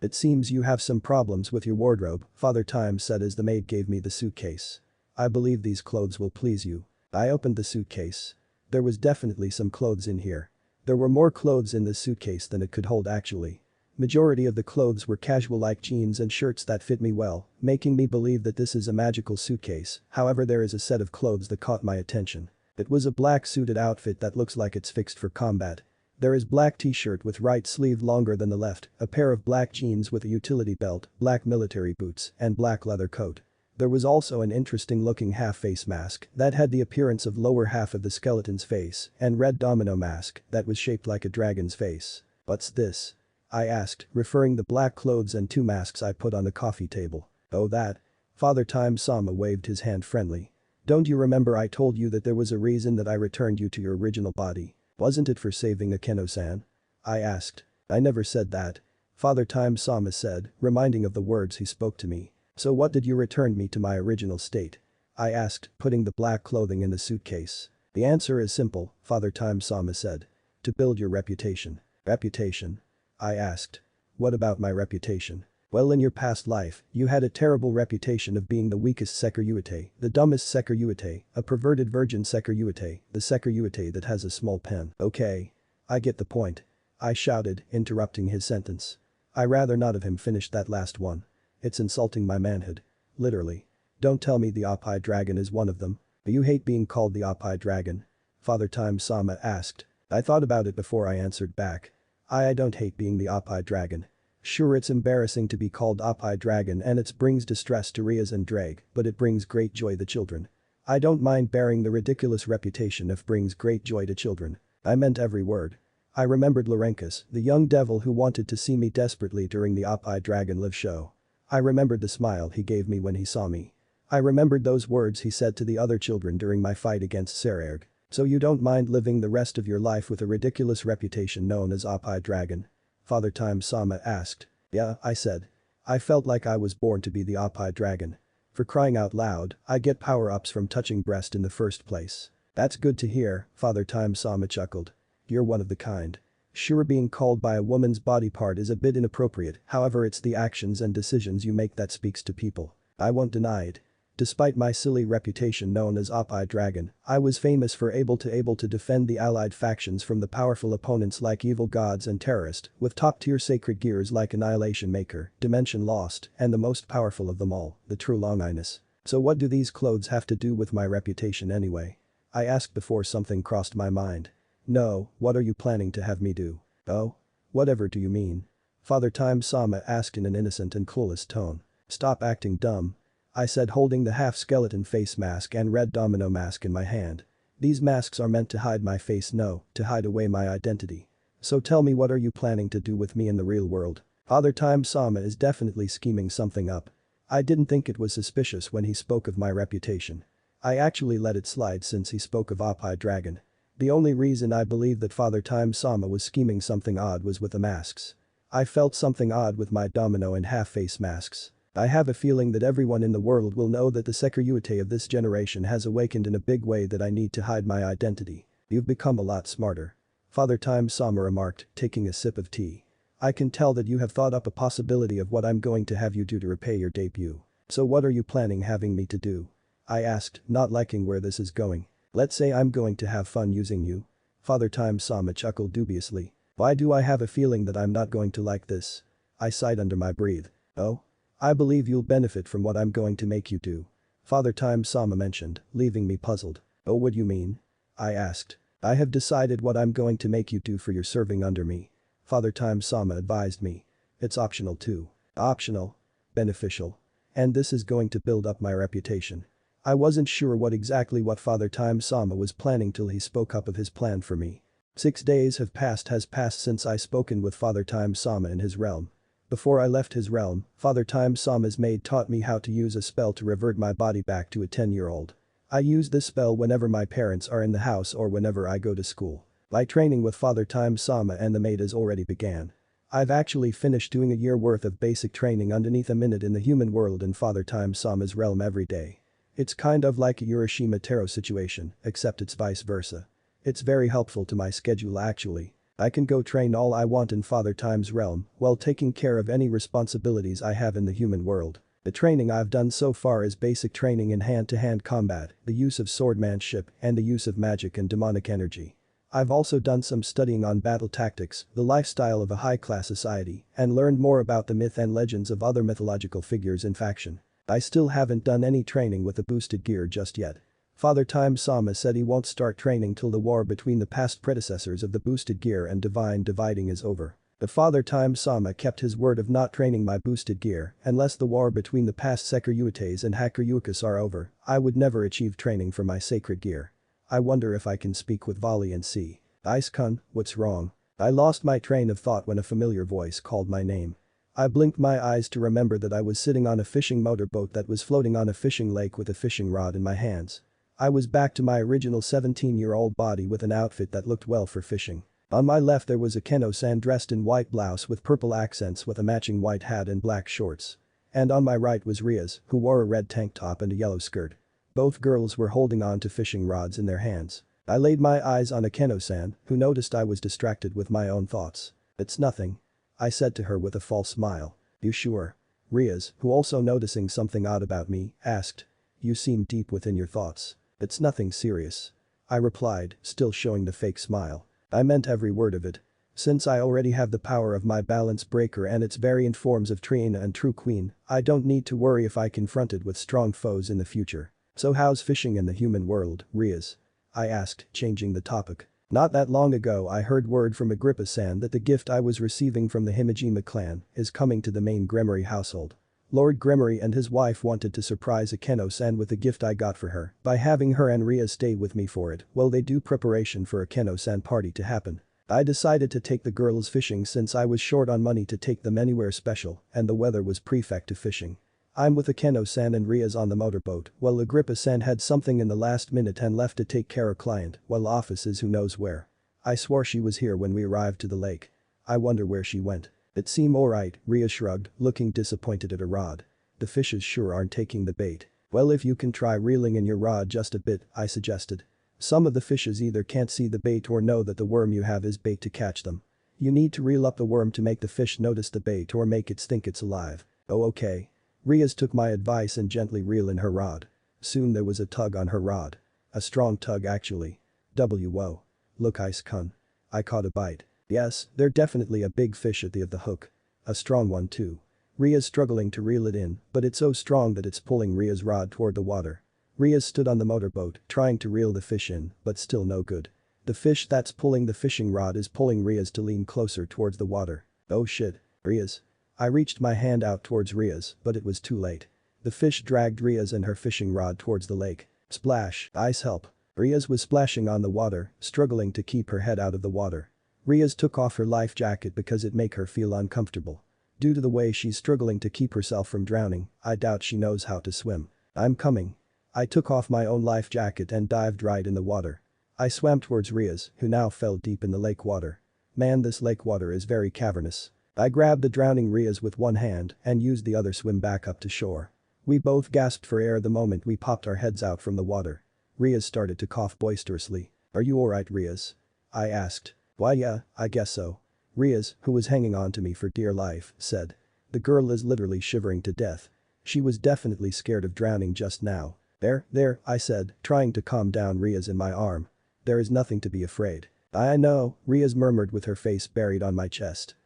"It seems you have some problems with your wardrobe," Father Time said as the maid gave me the suitcase. "I believe these clothes will please you." I opened the suitcase. There was definitely some clothes in here. There were more clothes in this suitcase than it could hold actually. Majority of the clothes were casual like jeans and shirts that fit me well, making me believe that this is a magical suitcase. However, there is a set of clothes that caught my attention. It was a black suited outfit that looks like it's fixed for combat. There is black t-shirt with right sleeve longer than the left, a pair of black jeans with a utility belt, black military boots, and black leather coat. There was also an interesting looking half-face mask that had the appearance of lower half of the skeleton's face and red domino mask that was shaped like a dragon's face. "What's this?" I asked, referring the black clothes and two masks I put on the coffee table. "Oh that?" Father Time Sama waved his hand friendly. "Don't you remember I told you that there was a reason that I returned you to your original body? Wasn't it for saving Akeno-san?" I asked. "I never said that," Father Time Sama said, reminding of the words he spoke to me. "So what did you return me to my original state?" I asked, putting the black clothing in the suitcase. "The answer is simple," Father Time Sama said. "To build your reputation." "Reputation?" I asked. "What about my reputation?" "Well, in your past life, you had a terrible reputation of being the weakest Sekiryuite, the dumbest Sekiryuite, a perverted virgin Sekiryuite, the Sekiryuite that has a small pen." "Okay. I get the point," I shouted, interrupting his sentence. "I rather not have him finish that last one. It's insulting my manhood. Literally. Don't tell me the Oppai dragon is one of them." "You hate being called the Oppai dragon?" Father Time Sama asked. I thought about it before I answered back. I don't hate being the Oppai dragon. Sure, it's embarrassing to be called Oppai dragon and it brings distress to Rias and Drake, but it brings great joy to children. I don't mind bearing the ridiculous reputation if brings great joy to children. I meant every word. I remembered Laurenkus, the young devil who wanted to see me desperately during the Oppai Dragon live show. I remembered the smile he gave me when he saw me. I remembered those words he said to the other children during my fight against Sererg. "So you don't mind living the rest of your life with a ridiculous reputation known as Oppai Dragon?" Father Time Sama asked. "Yeah," I said. I felt like I was born to be the Oppai Dragon. For crying out loud, I get power-ups from touching breast in the first place. "That's good to hear," Father Time Sama chuckled. "You're one of the kind." Sure, being called by a woman's body part is a bit inappropriate, however it's the actions and decisions you make that speaks to people. I won't deny it. Despite my silly reputation known as Oppai Dragon, I was famous for able to defend the allied factions from the powerful opponents like evil gods and terrorists, with top-tier sacred gears like Annihilation Maker, Dimension Lost, and the most powerful of them all, the True Longinus. So what do these clothes have to do with my reputation anyway? I asked before something crossed my mind. "No, what are you planning to have me do?" "Oh? Whatever do you mean?" Father Time Sama asked in an innocent and clueless tone. "Stop acting dumb," I said, holding the half-skeleton face mask and red domino mask in my hand. "These masks are meant to hide my face, no, to hide away my identity. So tell me, what are you planning to do with me in the real world?" Father Time Sama is definitely scheming something up. I didn't think it was suspicious when he spoke of my reputation. I actually let it slide since he spoke of Oppai Dragon. The only reason I believed that Father Time Sama was scheming something odd was with the masks. I felt something odd with my domino and half-face masks. I have a feeling that everyone in the world will know that the Sekiryuite of this generation has awakened in a big way, that I need to hide my identity. "You've become a lot smarter," Father Time Sama remarked, taking a sip of tea. "I can tell that you have thought up a possibility of what I'm going to have you do to repay your debut. So what are you planning having me to do?" I asked, not liking where this is going. "Let's say I'm going to have fun using you." Father Time Sama chuckled dubiously. "Why do I have a feeling that I'm not going to like this?" I sighed under my breath. "Oh? I believe you'll benefit from what I'm going to make you do," Father Time Sama mentioned, leaving me puzzled. "Oh, what do you mean?" I asked. "I have decided what I'm going to make you do for your serving under me," Father Time Sama advised me. "It's optional too." "Optional? Beneficial? And this is going to build up my reputation." I wasn't sure what Father Time Sama was planning till he spoke up of his plan for me. 6 days has passed since I spoken with Father Time Sama in his realm. Before I left his realm, Father Time Sama's maid taught me how to use a spell to revert my body back to a 10-year-old. I use this spell whenever my parents are in the house or whenever I go to school. My training with Father Time Sama and the maid has already began. I've actually finished doing a year worth of basic training underneath a minute in the human world in Father Time Sama's realm every day. It's kind of like a Urashima Taro situation, except it's vice versa. It's very helpful to my schedule actually. I can go train all I want in Father Time's realm while taking care of any responsibilities I have in the human world. The training I've done so far is basic training in hand-to-hand combat, the use of swordmanship, and the use of magic and demonic energy. I've also done some studying on battle tactics, the lifestyle of a high-class society, and learned more about the myth and legends of other mythological figures in faction. I still haven't done any training with the boosted gear just yet. Father Time Sama said he won't start training till the war between the past predecessors of the boosted gear and divine dividing is over. The Father Time Sama kept his word of not training my boosted gear unless the war between the past Sekiryuites and Hakuryukas are over. I would never achieve training for my sacred gear. I wonder if I can speak with Volley and see. Ice-kun, what's wrong? I lost my train of thought when a familiar voice called my name. I blinked my eyes to remember that I was sitting on a fishing motorboat that was floating on a fishing lake with a fishing rod in my hands. I was back to my original 17-year-old body with an outfit that looked well for fishing. On my left there was a Keno-san dressed in white blouse with purple accents with a matching white hat and black shorts. And on my right was Riaz, who wore a red tank top and a yellow skirt. Both girls were holding on to fishing rods in their hands. I laid my eyes on a Keno-san, who noticed I was distracted with my own thoughts. "It's nothing," I said to her with a false smile. "You sure?" Riaz, who also noticing something odd about me, asked. "You seem deep within your thoughts." "It's nothing serious," I replied, still showing the fake smile. I meant every word of it. Since I already have the power of my balance breaker and its variant forms of Trina and True Queen, I don't need to worry if I confronted with strong foes in the future. "So how's fishing in the human world, Riaz?" I asked, changing the topic. Not that long ago I heard word from Agrippa-san that the gift I was receiving from the Himejima clan is coming to the main Gremory household. Lord Gremory and his wife wanted to surprise Akeno-san with the gift I got for her by having her and Riaz stay with me for it while they do preparation for Akeno-san party to happen. I decided to take the girls fishing since I was short on money to take them anywhere special and the weather was perfect to fishing. I'm with Akeno-san and Riaz on the motorboat while Agrippa-san had something in the last minute and left to take care of client while office is who knows where. I swore she was here when we arrived to the lake. I wonder where she went. "It seem alright," Riaz shrugged, looking disappointed at her rod. "The fishes sure aren't taking the bait." "Well, if you can try reeling in your rod just a bit," I suggested. "Some of the fishes either can't see the bait or know that the worm you have is bait to catch them. You need to reel up the worm to make the fish notice the bait or make it think it's alive." "Oh, okay." Riaz took my advice and gently reeled in her rod. Soon there was a tug on her rod. A strong tug actually. Whoa. "Look, Ice-kun. I caught a bite." "Yes, they're definitely a big fish at the end of the hook. A strong one too." Riaz struggling to reel it in, but it's so strong that it's pulling Riaz's rod toward the water. Riaz stood on the motorboat, trying to reel the fish in, but still no good. The fish that's pulling the fishing rod is pulling Riaz to lean closer towards the water. "Oh shit, Riaz." I reached my hand out towards Riaz, but it was too late. The fish dragged Riaz and her fishing rod towards the lake. Splash, ice help. Riaz was splashing on the water, struggling to keep her head out of the water. Riaz took off her life jacket because it make her feel uncomfortable. Due to the way she's struggling to keep herself from drowning, I doubt she knows how to swim. "I'm coming." I took off my own life jacket and dived right in the water. I swam towards Riaz, who now fell deep in the lake water. Man, this lake water is very cavernous. I grabbed the drowning Riaz with one hand and used the other swim back up to shore. We both gasped for air the moment we popped our heads out from the water. Riaz started to cough boisterously. "Are you alright, Riaz?" I asked. "Why yeah, I guess so." Riaz, who was hanging on to me for dear life, said. "The girl is literally shivering to death. She was definitely scared of drowning just now." There, I said, trying to calm down Riaz in my arm. "There is nothing to be afraid." "I know," Riaz murmured with her face buried on my chest.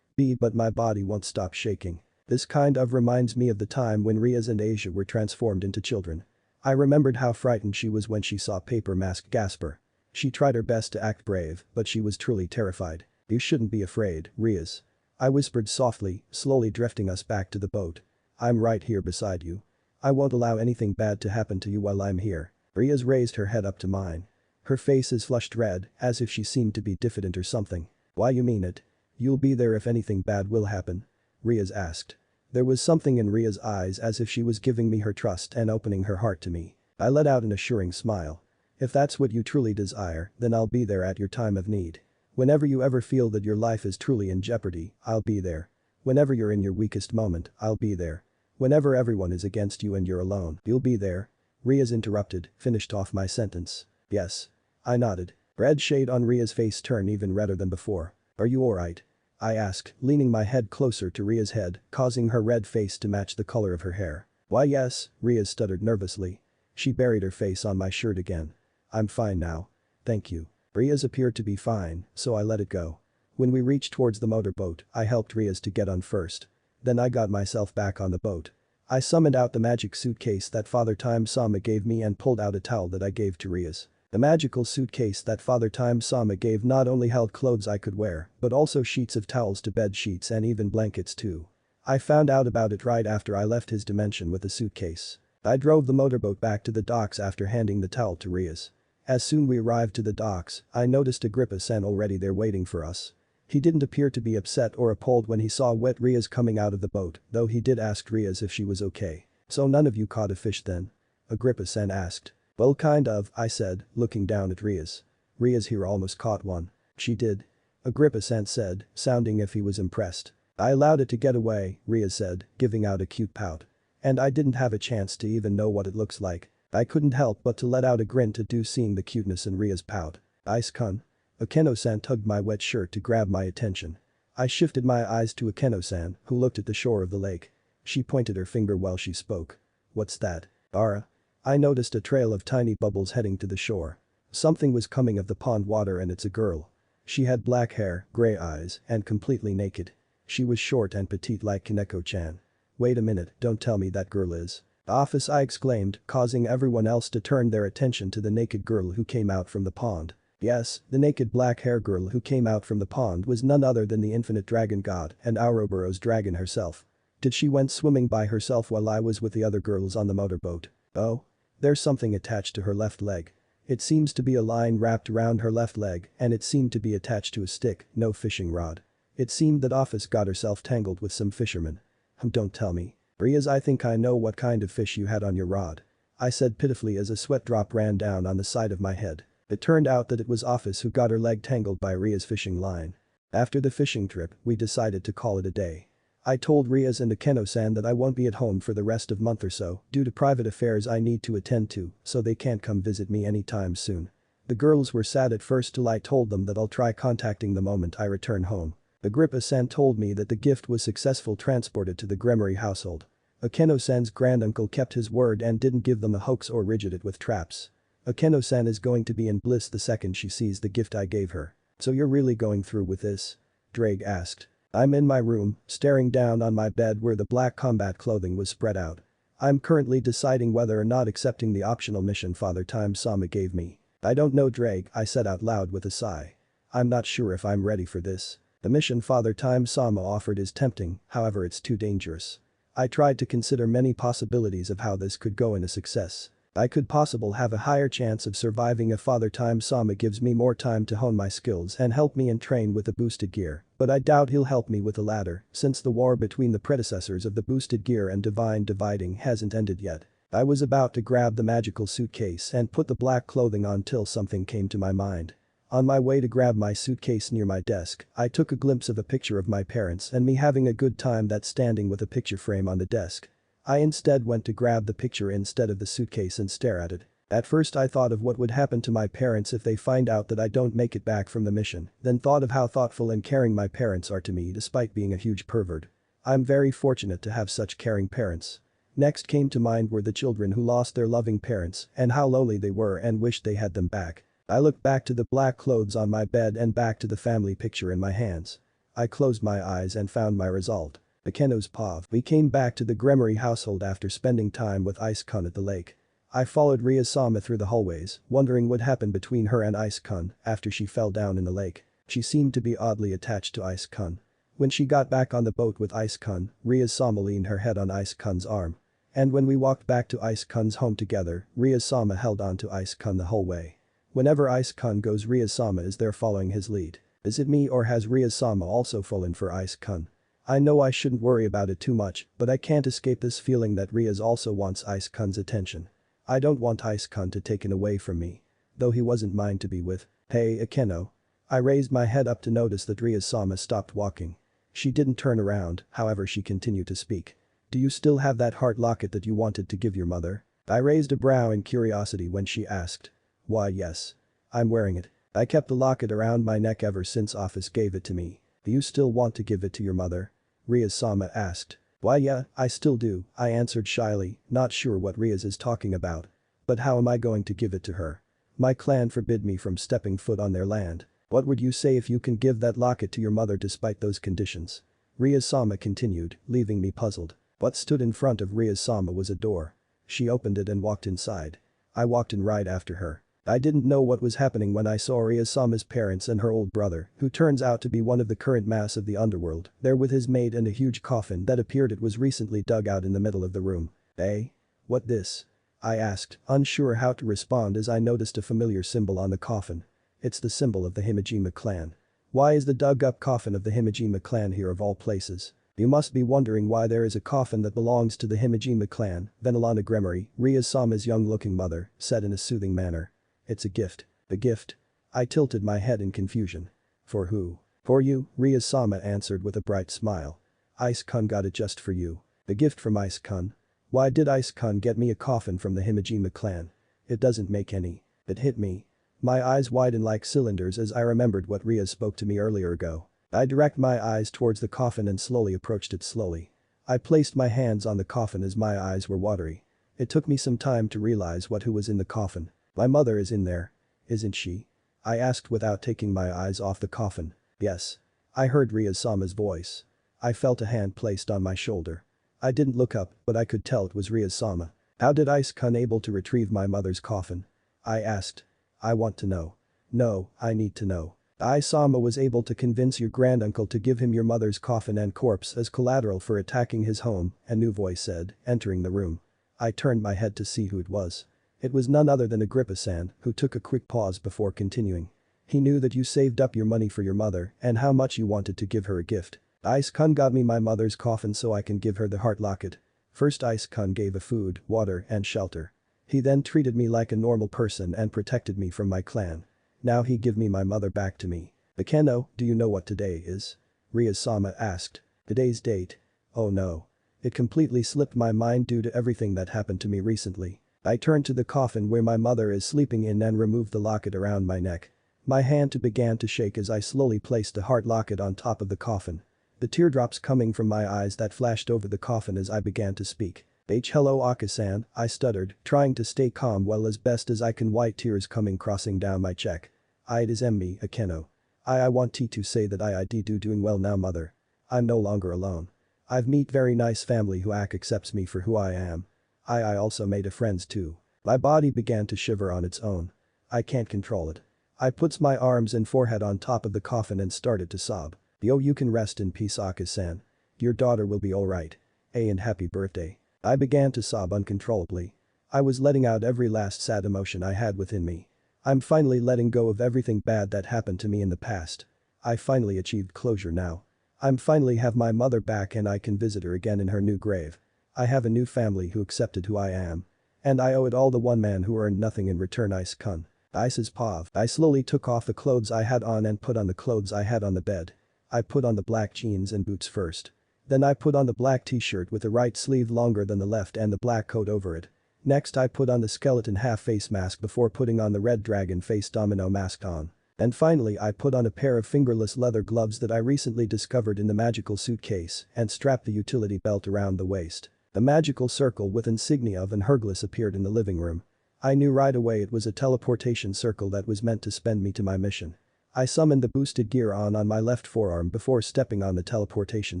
But my body won't stop shaking. This kind of reminds me of the time when Riaz and Asia were transformed into children. I remembered how frightened she was when she saw Paper Mask Gasper. She tried her best to act brave, but she was truly terrified. "You shouldn't be afraid, Riaz." I whispered softly, slowly drifting us back to the boat. "I'm right here beside you. I won't allow anything bad to happen to you while I'm here." Riaz raised her head up to mine. Her face is flushed red, as if she seemed to be diffident or something. "Why you mean it? You'll be there if anything bad will happen?" Riaz asked. There was something in Riaz's eyes as if she was giving me her trust and opening her heart to me. I let out an assuring smile. "If that's what you truly desire, then I'll be there at your time of need. Whenever you ever feel that your life is truly in jeopardy, I'll be there. Whenever you're in your weakest moment, I'll be there. Whenever everyone is against you and you're alone, you'll be there." Riaz interrupted, finished off my sentence. Yes. I nodded. Red shade on Ria's face turned even redder than before. Are you alright? I asked, leaning my head closer to Ria's head, causing her red face to match the color of her hair. Why yes, Riaz stuttered nervously. She buried her face on my shirt again. I'm fine now. Thank you. Riaz appeared to be fine, so I let it go. When we reached towards the motorboat, I helped Riaz to get on first. Then I got myself back on the boat. I summoned out the magic suitcase that Father Time Sama gave me and pulled out a towel that I gave to Riaz. The magical suitcase that Father Time Sama gave not only held clothes I could wear, but also sheets of towels to bed sheets and even blankets too. I found out about it right after I left his dimension with the suitcase. I drove the motorboat back to the docks after handing the towel to Riaz. As soon we arrived to the docks, I noticed Agrippa-san already there waiting for us. He didn't appear to be upset or appalled when he saw wet Riaz coming out of the boat, though he did ask Riaz if she was okay. So none of you caught a fish then? Agrippa-san asked. Well kind of, I said, looking down at Riaz. Riaz here almost caught one. She did. Agrippa-san said, sounding if he was impressed. I allowed it to get away, Riaz said, giving out a cute pout. And I didn't have a chance to even know what it looks like. I couldn't help but to let out a grin to do seeing the cuteness in Ria's pout. Ice-kun. Akeno-san tugged my wet shirt to grab my attention. I shifted my eyes to Akeno-san, who looked at the shore of the lake. She pointed her finger while she spoke. What's that? Ara. I noticed a trail of tiny bubbles heading to the shore. Something was coming of the pond water and it's a girl. She had black hair, gray eyes, and completely naked. She was short and petite like Kaneko-chan. Wait a minute, don't tell me that girl is. Office, I exclaimed, causing everyone else to turn their attention to the naked girl who came out from the pond. Yes, the naked black hair girl who came out from the pond was none other than the infinite dragon god and Ouroboros dragon herself. Did she went swimming by herself while I was with the other girls on the motorboat? Oh? There's something attached to her left leg. It seems to be a line wrapped around her left leg and it seemed to be attached to a stick, no fishing rod. It seemed that Office got herself tangled with some fishermen. Don't tell me. Riaz, I think I know what kind of fish you had on your rod. I said pitifully as a sweat drop ran down on the side of my head. It turned out that it was Office who got her leg tangled by Ria's fishing line. After the fishing trip, we decided to call it a day. I told Riaz and Akeno-san that I won't be at home for the rest of month or so due to private affairs I need to attend to, so they can't come visit me anytime soon. The girls were sad at first till I told them that I'll try contacting the moment I return home. Agrippa-san told me that the gift was successfully transported to the Gunmare household. Akeno-san's granduncle kept his word and didn't give them a hoax or rigid it with traps. Akeno-san is going to be in bliss the second she sees the gift I gave her. So you're really going through with this? Drake asked. I'm in my room, staring down on my bed where the black combat clothing was spread out. I'm currently deciding whether or not accepting the optional mission Father Time Sama gave me. I don't know, Drake, I said out loud with a sigh. I'm not sure if I'm ready for this. The mission Father Time Sama offered is tempting, however it's too dangerous. I tried to consider many possibilities of how this could go in a success. I could possibly have a higher chance of surviving if Father Time Sama gives me more time to hone my skills and help me and train with the boosted gear, but I doubt he'll help me with the latter, since the war between the predecessors of the boosted gear and divine dividing hasn't ended yet. I was about to grab the magical suitcase and put the black clothing on till something came to my mind. On my way to grab my suitcase near my desk, I took a glimpse of a picture of my parents and me having a good time that's standing with a picture frame on the desk. I instead went to grab the picture instead of the suitcase and stare at it. At first I thought of what would happen to my parents if they find out that I don't make it back from the mission, then thought of how thoughtful and caring my parents are to me despite being a huge pervert. I'm very fortunate to have such caring parents. Next came to mind were the children who lost their loving parents and how lonely they were and wished they had them back. I looked back to the black clothes on my bed and back to the family picture in my hands. I closed my eyes and found my result. Akeno's pav. We came back to the Gunmare household after spending time with Ice-kun at the lake. I followed Ria-sama through the hallways, wondering what happened between her and Ice-kun after she fell down in the lake. She seemed to be oddly attached to Ice-kun. When she got back on the boat with Ice-kun, Ria-sama leaned her head on Ice-kun's arm. And when we walked back to Ice-kun's home together, Ria-sama held on to Ice-kun the whole way. Whenever Ice-kun goes, Ria-sama is there following his lead. Is it me or has Ria-sama also fallen for Ice-kun? I know I shouldn't worry about it too much, but I can't escape this feeling that Riaz also wants Ice-kun's attention. I don't want Ice-kun to taken away from me. Though he wasn't mine to be with. Hey, Akeno. I raised my head up to notice that Ria-sama stopped walking. She didn't turn around, however she continued to speak. Do you still have that heart locket that you wanted to give your mother? I raised a brow in curiosity when she asked. Why yes. I'm wearing it. I kept the locket around my neck ever since Office gave it to me. Do you still want to give it to your mother? Riaz-sama asked. Why yeah, I still do, I answered shyly, not sure what Riaz is talking about. But how am I going to give it to her? My clan forbid me from stepping foot on their land. What would you say if you can give that locket to your mother despite those conditions? Riaz-sama continued, leaving me puzzled. What stood in front of Riaz-sama was a door. She opened it and walked inside. I walked in right after her. I didn't know what was happening when I saw Riaz-sama's parents and her old brother, who turns out to be one of the current mass of the underworld, there with his maid and a huge coffin that appeared it was recently dug out in the middle of the room. Eh? What this? I asked, unsure how to respond as I noticed a familiar symbol on the coffin. It's the symbol of the Himejima clan. Why is the dug-up coffin of the Himejima clan here of all places? You must be wondering why there is a coffin that belongs to the Himejima clan, Venelana Gremory, Riaz-sama's young-looking mother, said in a soothing manner. It's a gift. A gift? I tilted my head in confusion. For who? For you, Riaz-sama answered with a bright smile. Ice-kun got it just for you. A gift from Ice-kun? Why did Ice-kun get me a coffin from the Himejima clan? It doesn't make any. It hit me. My eyes widened like cylinders as I remembered what Riaz spoke to me earlier ago. I directed my eyes towards the coffin and slowly approached it slowly. I placed my hands on the coffin as my eyes were watery. It took me some time to realize who was in the coffin. My mother is in there. Isn't she? I asked without taking my eyes off the coffin. Yes. I heard Riaz-sama's voice. I felt a hand placed on my shoulder. I didn't look up, but I could tell it was Riaz-sama. How did Ice-kun able to retrieve my mother's coffin? I asked. I want to know. No, I need to know. Ice-sama was able to convince your granduncle to give him your mother's coffin and corpse as collateral for attacking his home, a new voice said, entering the room. I turned my head to see who it was. It was none other than Agrippa-san, who took a quick pause before continuing. He knew that you saved up your money for your mother and how much you wanted to give her a gift. Ice-kun got me my mother's coffin so I can give her the heart locket. First Ice-kun gave her food, water and shelter. He then treated me like a normal person and protected me from my clan. Now he give me my mother back to me. Akeno, do you know what today is? Riaz-sama asked. Today's date? Oh no. It completely slipped my mind due to everything that happened to me recently. I turned to the coffin where my mother is sleeping in and removed the locket around my neck. My hand began to shake as I slowly placed the heart locket on top of the coffin. The teardrops coming from my eyes that flashed over the coffin as I began to speak. Hello Aka-san, I stuttered, trying to stay calm while as best as I can white tears coming crossing down my cheek. It is me, Akeno. I want to say that I doing well now mother. I'm no longer alone. I've meet very nice family who accepts me for who I am. I also made a friends too. My body began to shiver on its own. I can't control it. I puts my arms and forehead on top of the coffin and started to sob. Yo you can rest in peace Aka-san. Your daughter will be alright. And happy birthday. I began to sob uncontrollably. I was letting out every last sad emotion I had within me. I'm finally letting go of everything bad that happened to me in the past. I finally achieved closure now. I'm finally have my mother back and I can visit her again in her new grave. I have a new family who accepted who I am. And I owe it all to one man who earned nothing in return Ice-kun. Ice's pav. I slowly took off the clothes I had on and put on the clothes I had on the bed. I put on the black jeans and boots first. Then I put on the black t-shirt with the right sleeve longer than the left and the black coat over it. Next I put on the skeleton half-face mask before putting on the red dragon face domino mask on. And finally I put on a pair of fingerless leather gloves that I recently discovered in the magical suitcase and strapped the utility belt around the waist. The magical circle with insignia of an Herglis appeared in the living room. I knew right away it was a teleportation circle that was meant to spend me to my mission. I summoned the boosted gear on my left forearm before stepping on the teleportation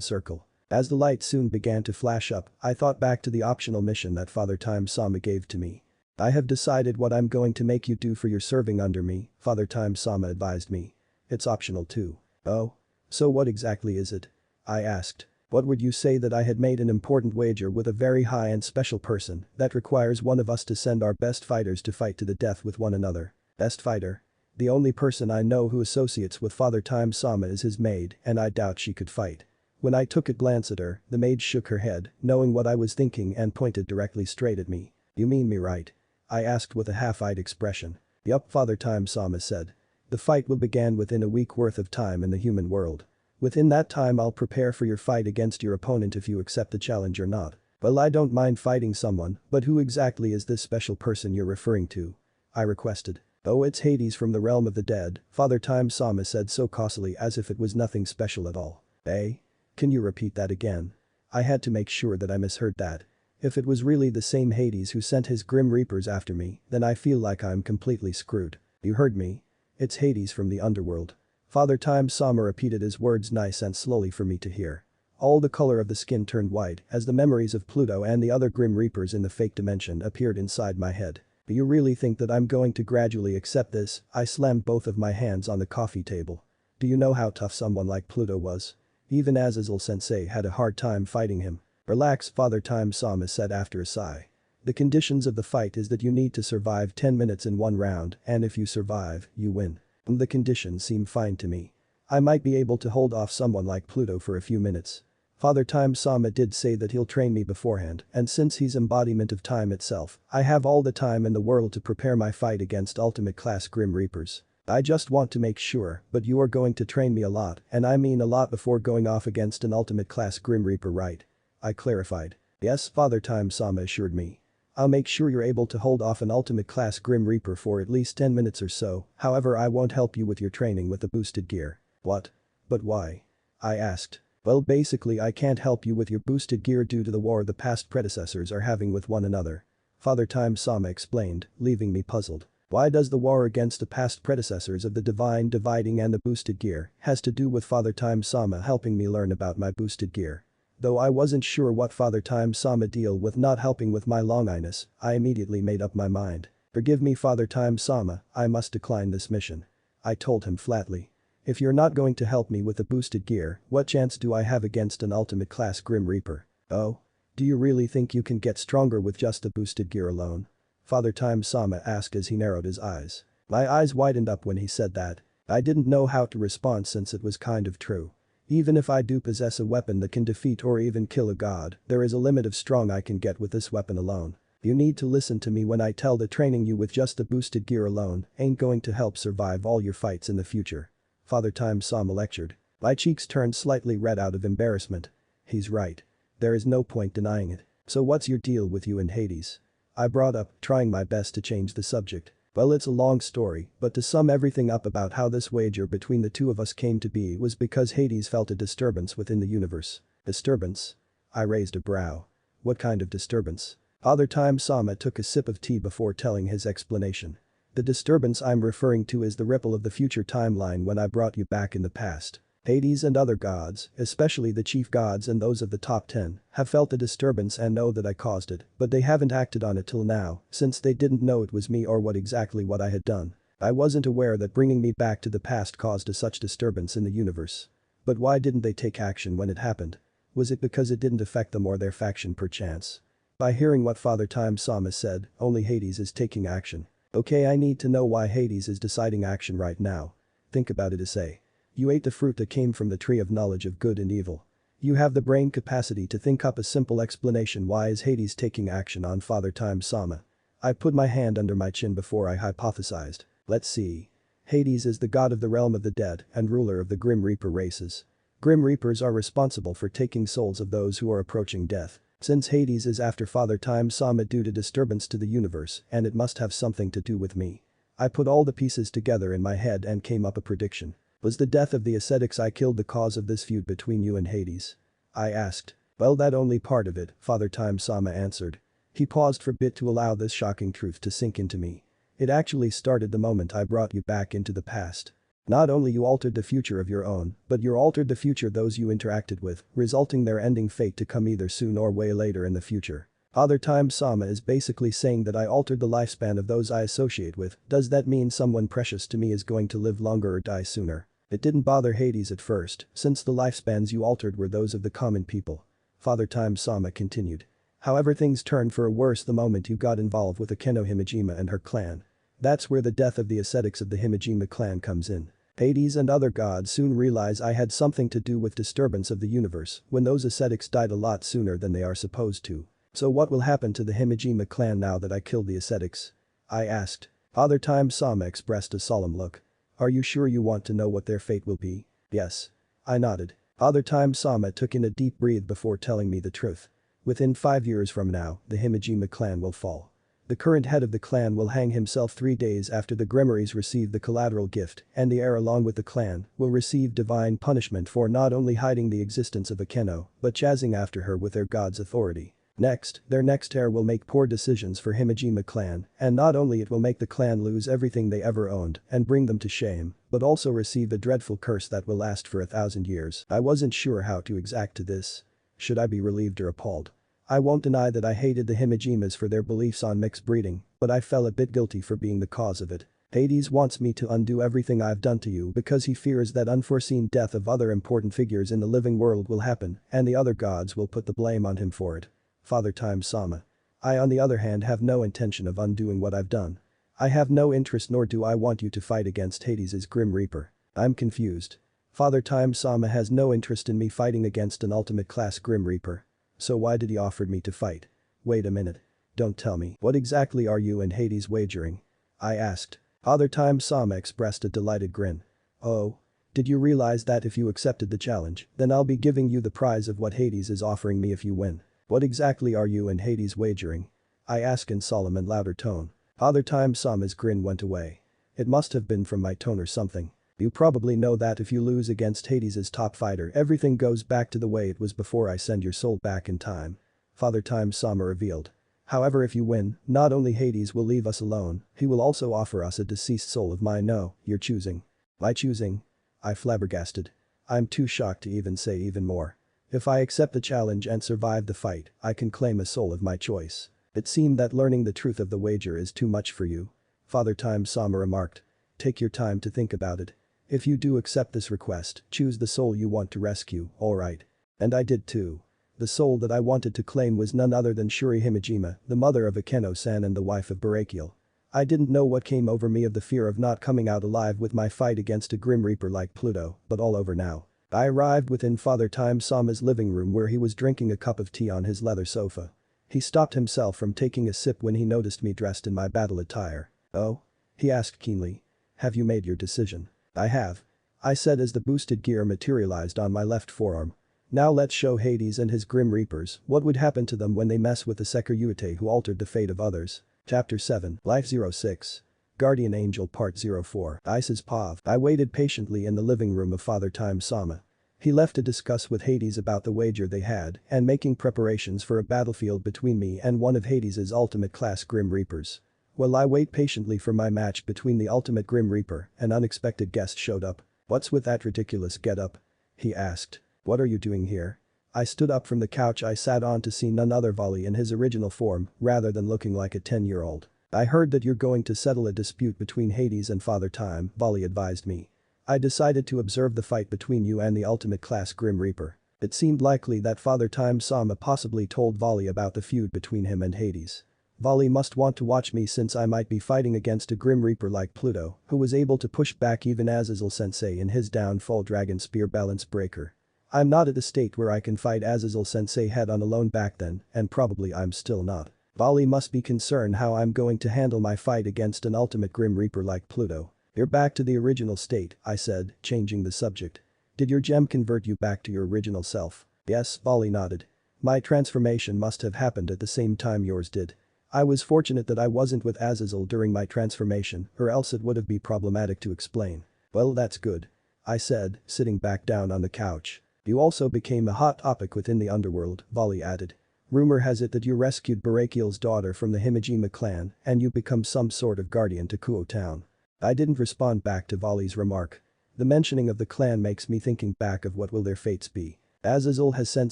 circle. As the light soon began to flash up, I thought back to the optional mission that Father Time Sama gave to me. I have decided what I'm going to make you do for your serving under me, Father Time Sama advised me. It's optional too. Oh? So what exactly is it? I asked. What would you say that I had made an important wager with a very high and special person that requires one of us to send our best fighters to fight to the death with one another? Best fighter? The only person I know who associates with Father Time Sama is his maid and I doubt she could fight. When I took a glance at her, the maid shook her head, knowing what I was thinking and pointed directly straight at me. You mean me right? I asked with a half-eyed expression. Yup, Father Time Sama said. The fight will begin within a week worth of time in the human world. Within that time I'll prepare for your fight against your opponent if you accept the challenge or not. Well, I don't mind fighting someone, but who exactly is this special person you're referring to? I requested. Oh, it's Hades from the realm of the dead, Father Time Sama said so causally as if it was nothing special at all. Eh? Can you repeat that again? I had to make sure that I misheard that. If it was really the same Hades who sent his grim reapers after me, then I feel like I'm completely screwed. You heard me. It's Hades from the underworld. Father Time Sama repeated his words nice and slowly for me to hear. All the color of the skin turned white as the memories of Pluto and the other grim reapers in the fake dimension appeared inside my head. Do you really think that I'm going to gradually accept this? I slammed both of my hands on the coffee table. Do you know how tough someone like Pluto was? Even Azazel-sensei had a hard time fighting him. Relax, Father Time Sama said after a sigh. The conditions of the fight is that you need to survive 10 minutes in one round, and if you survive, you win. The conditions seem fine to me. I might be able to hold off someone like Pluto for a few minutes. Father Time Sama did say that he'll train me beforehand, and since he's embodiment of time itself, I have all the time in the world to prepare my fight against ultimate class Grim Reapers. I just want to make sure, but you are going to train me a lot, and I mean a lot before going off against an ultimate class Grim Reaper, right? I clarified. Yes, Father Time Sama assured me. I'll make sure you're able to hold off an ultimate class Grim Reaper for at least 10 minutes or so, however I won't help you with your training with the boosted gear. What? But why? I asked. Well, basically I can't help you with your boosted gear due to the war the past predecessors are having with one another. Father Time Sama explained, leaving me puzzled. Why does the war against the past predecessors of the divine dividing and the boosted gear has to do with Father Time Sama helping me learn about my boosted gear? Though I wasn't sure what Father Time Sama deal with not helping with my longiness, I immediately made up my mind. Forgive me, Father Time Sama, I must decline this mission. I told him flatly. If you're not going to help me with the boosted gear, what chance do I have against an ultimate class Grim Reaper? Oh? Do you really think you can get stronger with just the boosted gear alone? Father Time Sama asked as he narrowed his eyes. My eyes widened up when he said that. I didn't know how to respond since it was kind of true. Even if I do possess a weapon that can defeat or even kill a god, there is a limit of strong I can get with this weapon alone. You need to listen to me when I tell that training you with just the boosted gear alone ain't going to help survive all your fights in the future. Father Time Sama lectured. My cheeks turned slightly red out of embarrassment. He's right. There is no point denying it. So what's your deal with you and Hades? I brought up, trying my best to change the subject. Well, it's a long story, but to sum everything up about how this wager between the two of us came to be was because Hades felt a disturbance within the universe. Disturbance? I raised a brow. What kind of disturbance? Father Time Sama took a sip of tea before telling his explanation. The disturbance I'm referring to is the ripple of the future timeline when I brought you back in the past. Hades and other gods, especially the chief gods and those of the top 10, have felt the disturbance and know that I caused it, but they haven't acted on it till now, since they didn't know it was me or what I had done. I wasn't aware that bringing me back to the past caused such disturbance in the universe. But why didn't they take action when it happened? Was it because it didn't affect them or their faction perchance? By hearing what Father Time Sama said, only Hades is taking action. Okay, I need to know why Hades is deciding action right now. Think about it, Issei. You ate the fruit that came from the tree of knowledge of good and evil. You have the brain capacity to think up a simple explanation why is Hades taking action on Father Time Sama. I put my hand under my chin before I hypothesized. Let's see. Hades is the god of the realm of the dead and ruler of the Grim Reaper races. Grim Reapers are responsible for taking souls of those who are approaching death. Since Hades is after Father Time Sama due to disturbance to the universe and it must have something to do with me. I put all the pieces together in my head and came up a prediction. Was the death of the ascetics I killed the cause of this feud between you and Hades? I asked. Well, that only part of it, Father Time Sama answered. He paused for a bit to allow this shocking truth to sink into me. It actually started the moment I brought you back into the past. Not only you altered the future of your own, but you altered the future those you interacted with, resulting their ending fate to come either soon or way later in the future. Father Time Sama is basically saying that I altered the lifespan of those I associate with. Does that mean someone precious to me is going to live longer or die sooner? It didn't bother Hades at first, since the lifespans you altered were those of the common people. Father Time Sama continued. However, things turned for a worse the moment you got involved with Akeno Himejima and her clan. That's where the death of the ascetics of the Himejima clan comes in. Hades and other gods soon realize I had something to do with disturbance of the universe when those ascetics died a lot sooner than they are supposed to. So what will happen to the Himejima clan now that I killed the ascetics? I asked. Father Time Sama expressed a solemn look. Are you sure you want to know what their fate will be? Yes. I nodded. Father Time Sama took in a deep breath before telling me the truth. Within 5 years from now, the Himejima clan will fall. The current head of the clan will hang himself 3 days after the Grimoires receive the collateral gift, and the heir along with the clan will receive divine punishment for not only hiding the existence of Akeno, but chasing after her with their god's authority. Next, their next heir will make poor decisions for Himejima clan, and not only it will make the clan lose everything they ever owned and bring them to shame, but also receive a dreadful curse that will last for 1,000 years. I wasn't sure how to exact to this. Should I be relieved or appalled? I won't deny that I hated the Himejimas for their beliefs on mixed breeding, but I felt a bit guilty for being the cause of it. Hades wants me to undo everything I've done to you because he fears that unforeseen death of other important figures in the living world will happen and the other gods will put the blame on him for it. Father Time Sama. I on the other hand have no intention of undoing what I've done. I have no interest nor do I want you to fight against Hades' Grim Reaper. I'm confused. Father Time Sama has no interest in me fighting against an ultimate class Grim Reaper. So why did he offer me to fight? Wait a minute. Don't tell me. What exactly are you and Hades wagering? I asked. Father Time Sama expressed a delighted grin. Oh. Did you realize that if you accepted the challenge, then I'll be giving you the prize of what Hades is offering me if you win? What exactly are you and Hades wagering? I asked in solemn and louder tone. Father Time Sama's grin went away. It must have been from my tone or something. You probably know that if you lose against Hades' top fighter everything goes back to the way it was before I send your soul back in time. Father Time Sama revealed. However, if you win, not only Hades will leave us alone, he will also offer us a deceased soul of mine. No, you're choosing. My choosing? I flabbergasted. I'm too shocked to even say even more. If I accept the challenge and survive the fight, I can claim a soul of my choice. It seemed that learning the truth of the wager is too much for you. Father Time Sama remarked. Take your time to think about it. If you do accept this request, choose the soul you want to rescue, alright. And I did too. The soul that I wanted to claim was none other than Shuri Himejima, the mother of Akeno-san and the wife of Barakiel. I didn't know what came over me of the fear of not coming out alive with my fight against a Grim Reaper like Pluto, but all over now. I arrived within Father Time Sama's living room where he was drinking a cup of tea on his leather sofa. He stopped himself from taking a sip when he noticed me dressed in my battle attire. Oh? He asked keenly. Have you made your decision? I have. I said as the boosted gear materialized on my left forearm. Now let's show Hades and his Grim Reapers what would happen to them when they mess with the Sekiryu who altered the fate of others. Chapter 7, Life 06. Guardian Angel Part 04. Ice's Pav. I waited patiently in the living room of Father Time Sama. He left to discuss with Hades about the wager they had and making preparations for a battlefield between me and one of Hades' ultimate class Grim Reapers. While I wait patiently for my match between the ultimate Grim Reaper, an unexpected guest showed up. What's with that ridiculous getup? He asked. What are you doing here? I stood up from the couch I sat on to see none other Volley in his original form rather than looking like a 10-year-old. I heard that you're going to settle a dispute between Hades and Father Time, Volley advised me. I decided to observe the fight between you and the ultimate class Grim Reaper. It seemed likely that Father Time Sama possibly told Volley about the feud between him and Hades. Volley must want to watch me since I might be fighting against a Grim Reaper like Pluto, who was able to push back even Azazel-sensei in his downfall Dragon Spear Balance Breaker. I'm not at a state where I can fight Azazel-sensei head on alone back then, and probably I'm still not. Volley must be concerned how I'm going to handle my fight against an ultimate Grim Reaper like Pluto. You're back to the original state, I said, changing the subject. Did your gem convert you back to your original self? Yes, Volley nodded. My transformation must have happened at the same time yours did. I was fortunate that I wasn't with Azazel during my transformation, or else it would have been problematic to explain. Well, that's good. I said, sitting back down on the couch. You also became a hot topic within the underworld, Volley added. Rumor has it that you rescued Barakiel's daughter from the Himejima clan and you become some sort of guardian to Kuo town. I didn't respond back to Volley's remark. The mentioning of the clan makes me thinking back of what will their fates be. Azazel has sent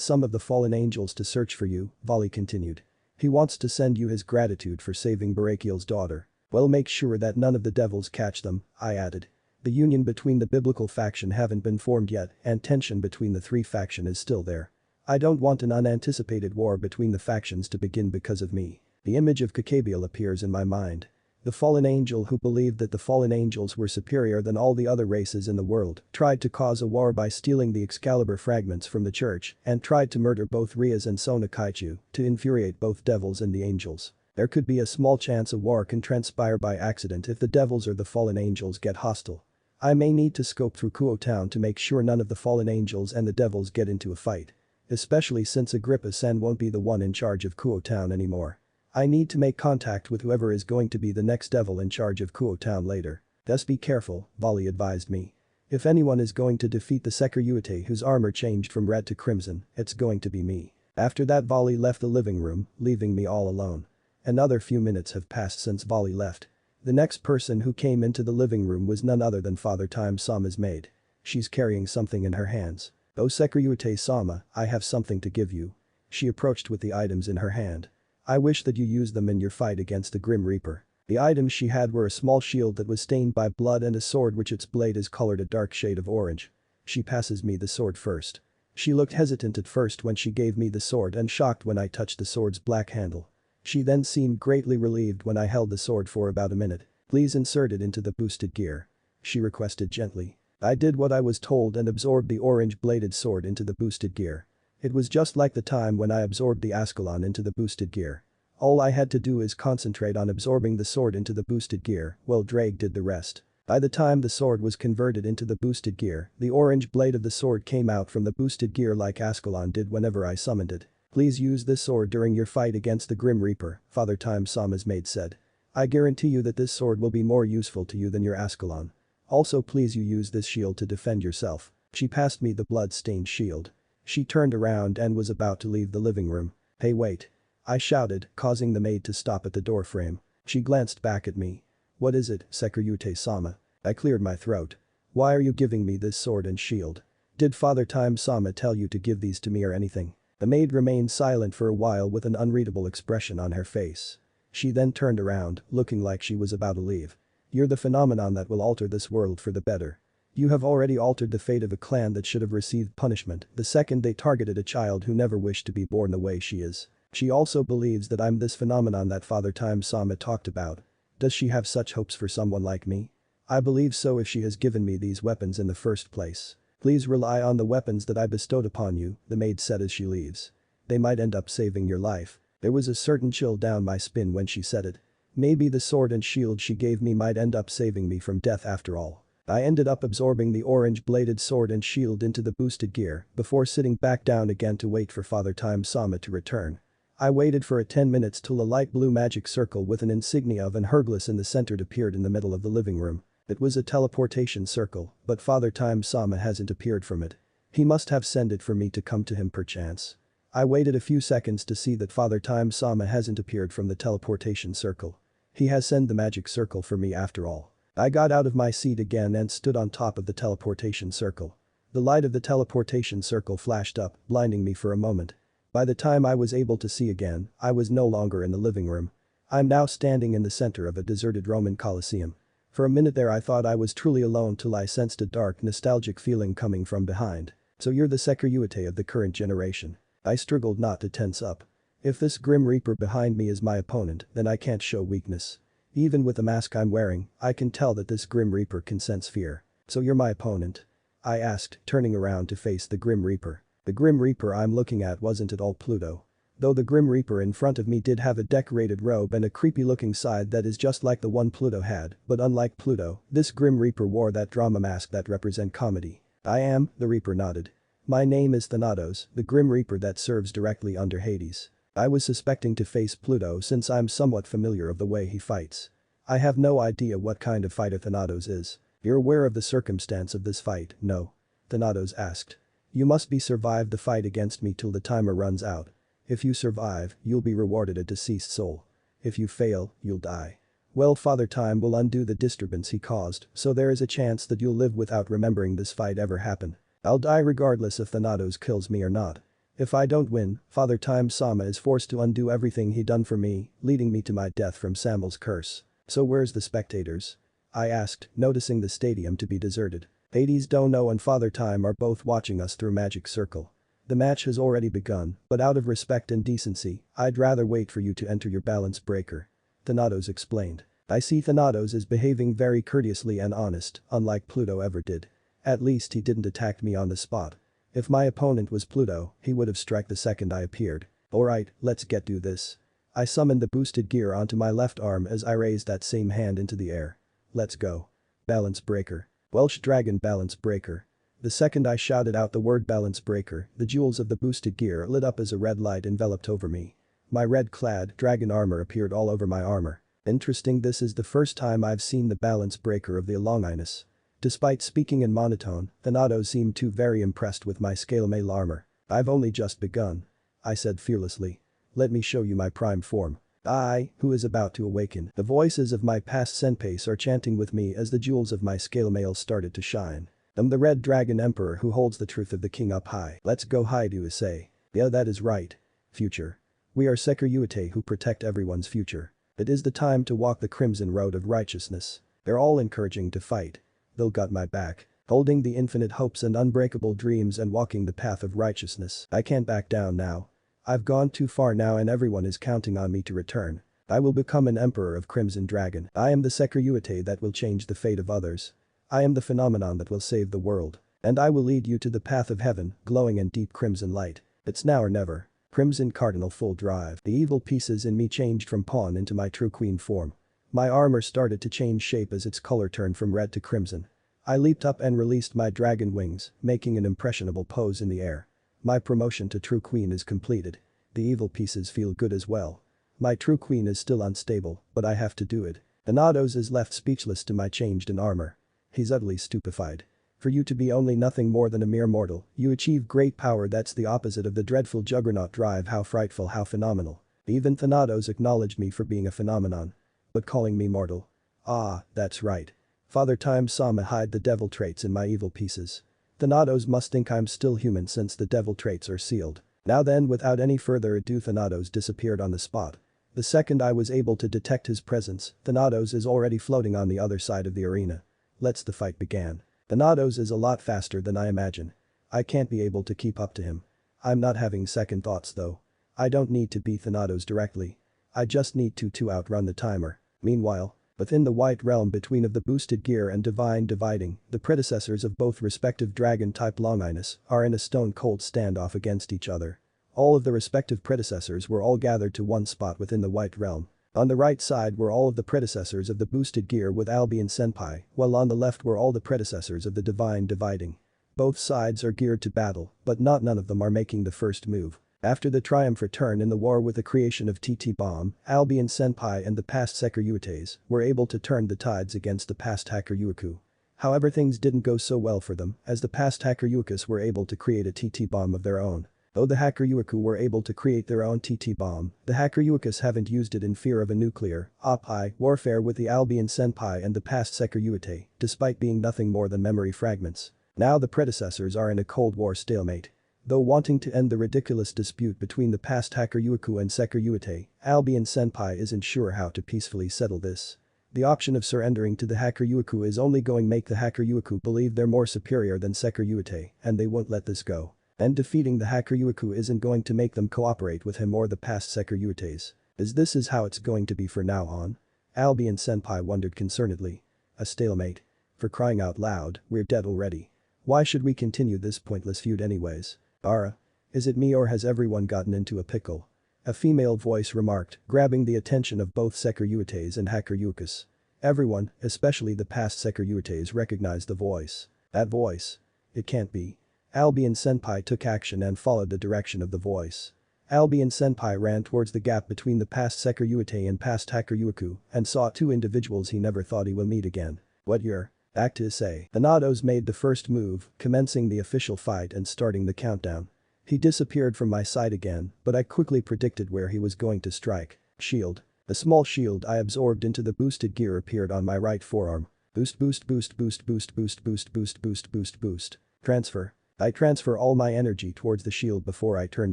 some of the fallen angels to search for you, Volley continued. He wants to send you his gratitude for saving Barakiel's daughter. Well, make sure that none of the devils catch them, I added. The union between the biblical faction haven't been formed yet and tension between the three faction is still there. I don't want an unanticipated war between the factions to begin because of me. The image of Kakabiel appears in my mind. The fallen angel who believed that the fallen angels were superior than all the other races in the world tried to cause a war by stealing the Excalibur fragments from the church and tried to murder both Rias and Sona Kaichu to infuriate both devils and the angels. There could be a small chance a war can transpire by accident if the devils or the fallen angels get hostile. I may need to scope through Kuo town to make sure none of the fallen angels and the devils get into a fight. Especially since Agrippa-sen won't be the one in charge of Kuo Town anymore. I need to make contact with whoever is going to be the next devil in charge of Kuo Town later. Thus be careful, Volley advised me. If anyone is going to defeat the Securitate whose armor changed from red to crimson, it's going to be me. After that Volley left the living room, leaving me all alone. Another few minutes have passed since Volley left. The next person who came into the living room was none other than Father Time Sama's maid. She's carrying something in her hands. "Oh Securitate Sama, I have something to give you." She approached with the items in her hand. "I wish that you use them in your fight against the Grim Reaper." The items she had were a small shield that was stained by blood and a sword which its blade is colored a dark shade of orange. She passes me the sword first. She looked hesitant at first when she gave me the sword and shocked when I touched the sword's black handle. She then seemed greatly relieved when I held the sword for about a minute. "Please insert it into the boosted gear," she requested gently. I did what I was told and absorbed the orange-bladed sword into the boosted gear. It was just like the time when I absorbed the Ascalon into the boosted gear. All I had to do is concentrate on absorbing the sword into the boosted gear, while Drake did the rest. By the time the sword was converted into the boosted gear, the orange blade of the sword came out from the boosted gear like Ascalon did whenever I summoned it. "Please use this sword during your fight against the Grim Reaper," Father Time Sama's maid said. "I guarantee you that this sword will be more useful to you than your Ascalon. Also please you use this shield to defend yourself." She passed me the blood-stained shield. She turned around and was about to leave the living room. "Hey wait." I shouted, causing the maid to stop at the doorframe. She glanced back at me. "What is it, Securitate Sama?" I cleared my throat. "Why are you giving me this sword and shield? Did Father Time Sama tell you to give these to me or anything?" The maid remained silent for a while with an unreadable expression on her face. She then turned around, looking like she was about to leave. "You're the phenomenon that will alter this world for the better. You have already altered the fate of a clan that should have received punishment the second they targeted a child who never wished to be born the way she is. She also believes that I'm this phenomenon that Father Time Sama talked about. Does she have such hopes for someone like me? I believe so if she has given me these weapons in the first place. Please rely on the weapons that I bestowed upon you," the maid said as she leaves. "They might end up saving your life." There was a certain chill down my spine when she said it. Maybe the sword and shield she gave me might end up saving me from death after all. I ended up absorbing the orange-bladed sword and shield into the boosted gear before sitting back down again to wait for Father Time Sama to return. I waited for 10 minutes till a light blue magic circle with an insignia of an Hercules in the center appeared in the middle of the living room. It was a teleportation circle, but Father Time Sama hasn't appeared from it. He must have sent it for me to come to him perchance. I waited a few seconds to see that Father Time Sama hasn't appeared from the teleportation circle. He has sent the magic circle for me after all. I got out of my seat again and stood on top of the teleportation circle. The light of the teleportation circle flashed up, blinding me for a moment. By the time I was able to see again, I was no longer in the living room. I'm now standing in the center of a deserted Roman Colosseum. For a minute there I thought I was truly alone till I sensed a dark nostalgic feeling coming from behind. "So you're the Securitate of the current generation." I struggled not to tense up. If this Grim Reaper behind me is my opponent, then I can't show weakness. Even with the mask I'm wearing, I can tell that this Grim Reaper can sense fear. "So you're my opponent?" I asked, turning around to face the Grim Reaper. The Grim Reaper I'm looking at wasn't at all Pluto. Though the Grim Reaper in front of me did have a decorated robe and a creepy-looking side that is just like the one Pluto had, but unlike Pluto, this Grim Reaper wore that drama mask that represent comedy. "I am," the Reaper nodded. "My name is Thanatos, the Grim Reaper that serves directly under Hades. I was suspecting to face Pluto since I'm somewhat familiar of the way he fights. I have no idea what kind of fighter Thanatos is." "You're aware of the circumstance of this fight, no?" Thanatos asked. "You must be survive the fight against me till the timer runs out. If you survive, you'll be rewarded a deceased soul. If you fail, you'll die. Well, Father Time will undo the disturbance he caused, so there is a chance that you'll live without remembering this fight ever happened. I'll die regardless if Thanatos kills me or not. If I don't win, Father Time Sama is forced to undo everything he done for me, leading me to my death from Samael's curse. So where's the spectators?" I asked, noticing the stadium to be deserted. "Hades, Dono and Father Time are both watching us through magic circle. The match has already begun, but out of respect and decency, I'd rather wait for you to enter your balance breaker," Thanatos explained. "I see Thanatos is behaving very courteously and honest, unlike Pluto ever did. At least he didn't attack me on the spot. If my opponent was Pluto, he would have struck the second I appeared. Alright, let's get to this." I summoned the boosted gear onto my left arm as I raised that same hand into the air. "Let's go. Balance breaker. Welsh Dragon balance breaker." The second I shouted out the word balance breaker, the jewels of the boosted gear lit up as a red light enveloped over me. My red-clad dragon armor appeared all over my armor. Interesting, this is the first time I've seen the balance breaker of the Longinus. Despite speaking in monotone, Thanatos seemed too very impressed with my scale mail armor. I've only just begun. I said fearlessly. Let me show you my prime form. I, who is about to awaken. The voices of my past senpais are chanting with me as the jewels of my scale mail started to shine. I'm the red dragon emperor who holds the truth of the king up high. Let's go high, do Issei. Yeah, that is right. Future. We are Securitate who protect everyone's future. It is the time to walk the crimson road of righteousness. They're all encouraging to fight. They'll got my back. Holding the infinite hopes and unbreakable dreams and walking the path of righteousness. I can't back down now. I've gone too far now and everyone is counting on me to return. I will become an emperor of Crimson Dragon. I am the Securitate that will change the fate of others. I am the phenomenon that will save the world. And I will lead you to the path of heaven, glowing in deep crimson light. It's now or never. Crimson Cardinal full drive. The evil pieces in me changed from pawn into my true queen form. My armor started to change shape as its color turned from red to crimson. I leaped up and released my dragon wings, making an impressionable pose in the air. My promotion to true queen is completed. The evil pieces feel good as well. My true queen is still unstable, but I have to do it. Thanatos is left speechless to my changed in armor. He's utterly stupefied. For you to be only nothing more than a mere mortal, you achieve great power that's the opposite of the dreadful juggernaut drive. How frightful, how phenomenal. Even Thanatos acknowledged me for being a phenomenon. But calling me mortal. Ah, that's right. Father Time saw me hide the devil traits in my evil pieces. Thanatos must think I'm still human since the devil traits are sealed. Now then, without any further ado, Thanatos disappeared on the spot. The second I was able to detect his presence, Thanatos is already floating on the other side of the arena. The fight began. Thanatos is a lot faster than I imagine. I can't be able to keep up to him. I'm not having second thoughts though. I don't need to beat Thanatos directly. I just need to outrun the timer. Meanwhile, within the white realm between of the boosted gear and divine dividing, the predecessors of both respective dragon-type Longinus are in a stone-cold standoff against each other. All of the respective predecessors were all gathered to one spot within the white realm. On the right side were all of the predecessors of the boosted gear with Albion Senpai, while on the left were all the predecessors of the divine dividing. Both sides are geared to battle, but none of them are making the first move. After the triumph return in the war with the creation of TT Bomb, Albion Senpai and the past Securiutes were able to turn the tides against the past Hacker Yuiku. However, things didn't go so well for them, as the past Hacker Yuikus were able to create a TT Bomb of their own. Though the Hacker Yuiku were able to create their own TT bomb, the Hacker Yuikus haven't used it in fear of a nuclear, op-I, warfare with the Albion Senpai and the past Securiute, despite being nothing more than memory fragments. Now the predecessors are in a Cold War stalemate. Though wanting to end the ridiculous dispute between the past Hacker Yuiku and Securiute, Albion Senpai isn't sure how to peacefully settle this. The option of surrendering to the Hacker Yuiku is only going to make the Hacker Yuiku believe they're more superior than Securiute, and they won't let this go. And defeating the Hacker Yuiku isn't going to make them cooperate with him or the past Securiutes. This is how it's going to be for now on? Albion Senpai wondered concernedly. A stalemate. For crying out loud, we're dead already. Why should we continue this pointless feud anyways? Ara. Is it me or has everyone gotten into a pickle? A female voice remarked, grabbing the attention of both Securiutes and Hacker Yuikus. Everyone, especially the past Securiutes, recognized the voice. That voice. It can't be. Albion Senpai took action and followed the direction of the voice. Albion Senpai ran towards the gap between the past Securiute and past Hacker Yuiku and saw two individuals he never thought he will meet again. What year? Back to Issei. Thanatos made the first move, commencing the official fight and starting the countdown. He disappeared from my sight again, but I quickly predicted where he was going to strike. Shield. A small shield I absorbed into the boosted gear appeared on my right forearm. Boost boost boost boost boost boost boost boost boost boost boost. Transfer. I transfer all my energy towards the shield before I turned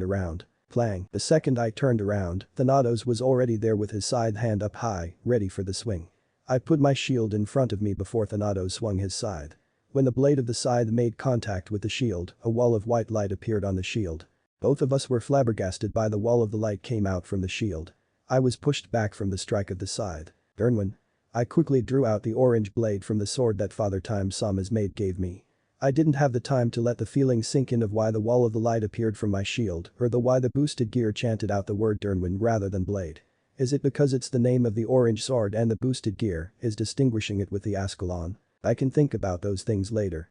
around. Clang. The second I turned around, Thanatos was already there with his scythe hand up high, ready for the swing. I put my shield in front of me before Thanatos swung his scythe. When the blade of the scythe made contact with the shield, a wall of white light appeared on the shield. Both of us were flabbergasted by the wall of the light came out from the shield. I was pushed back from the strike of the scythe. Ernwin. I quickly drew out the orange blade from the sword that Father Time Sama's maid gave me. I didn't have the time to let the feeling sink in of why the wall of the light appeared from my shield or why the boosted gear chanted out the word Dernwin rather than blade. Is it because it's the name of the orange sword and the boosted gear is distinguishing it with the Ascalon? I can think about those things later.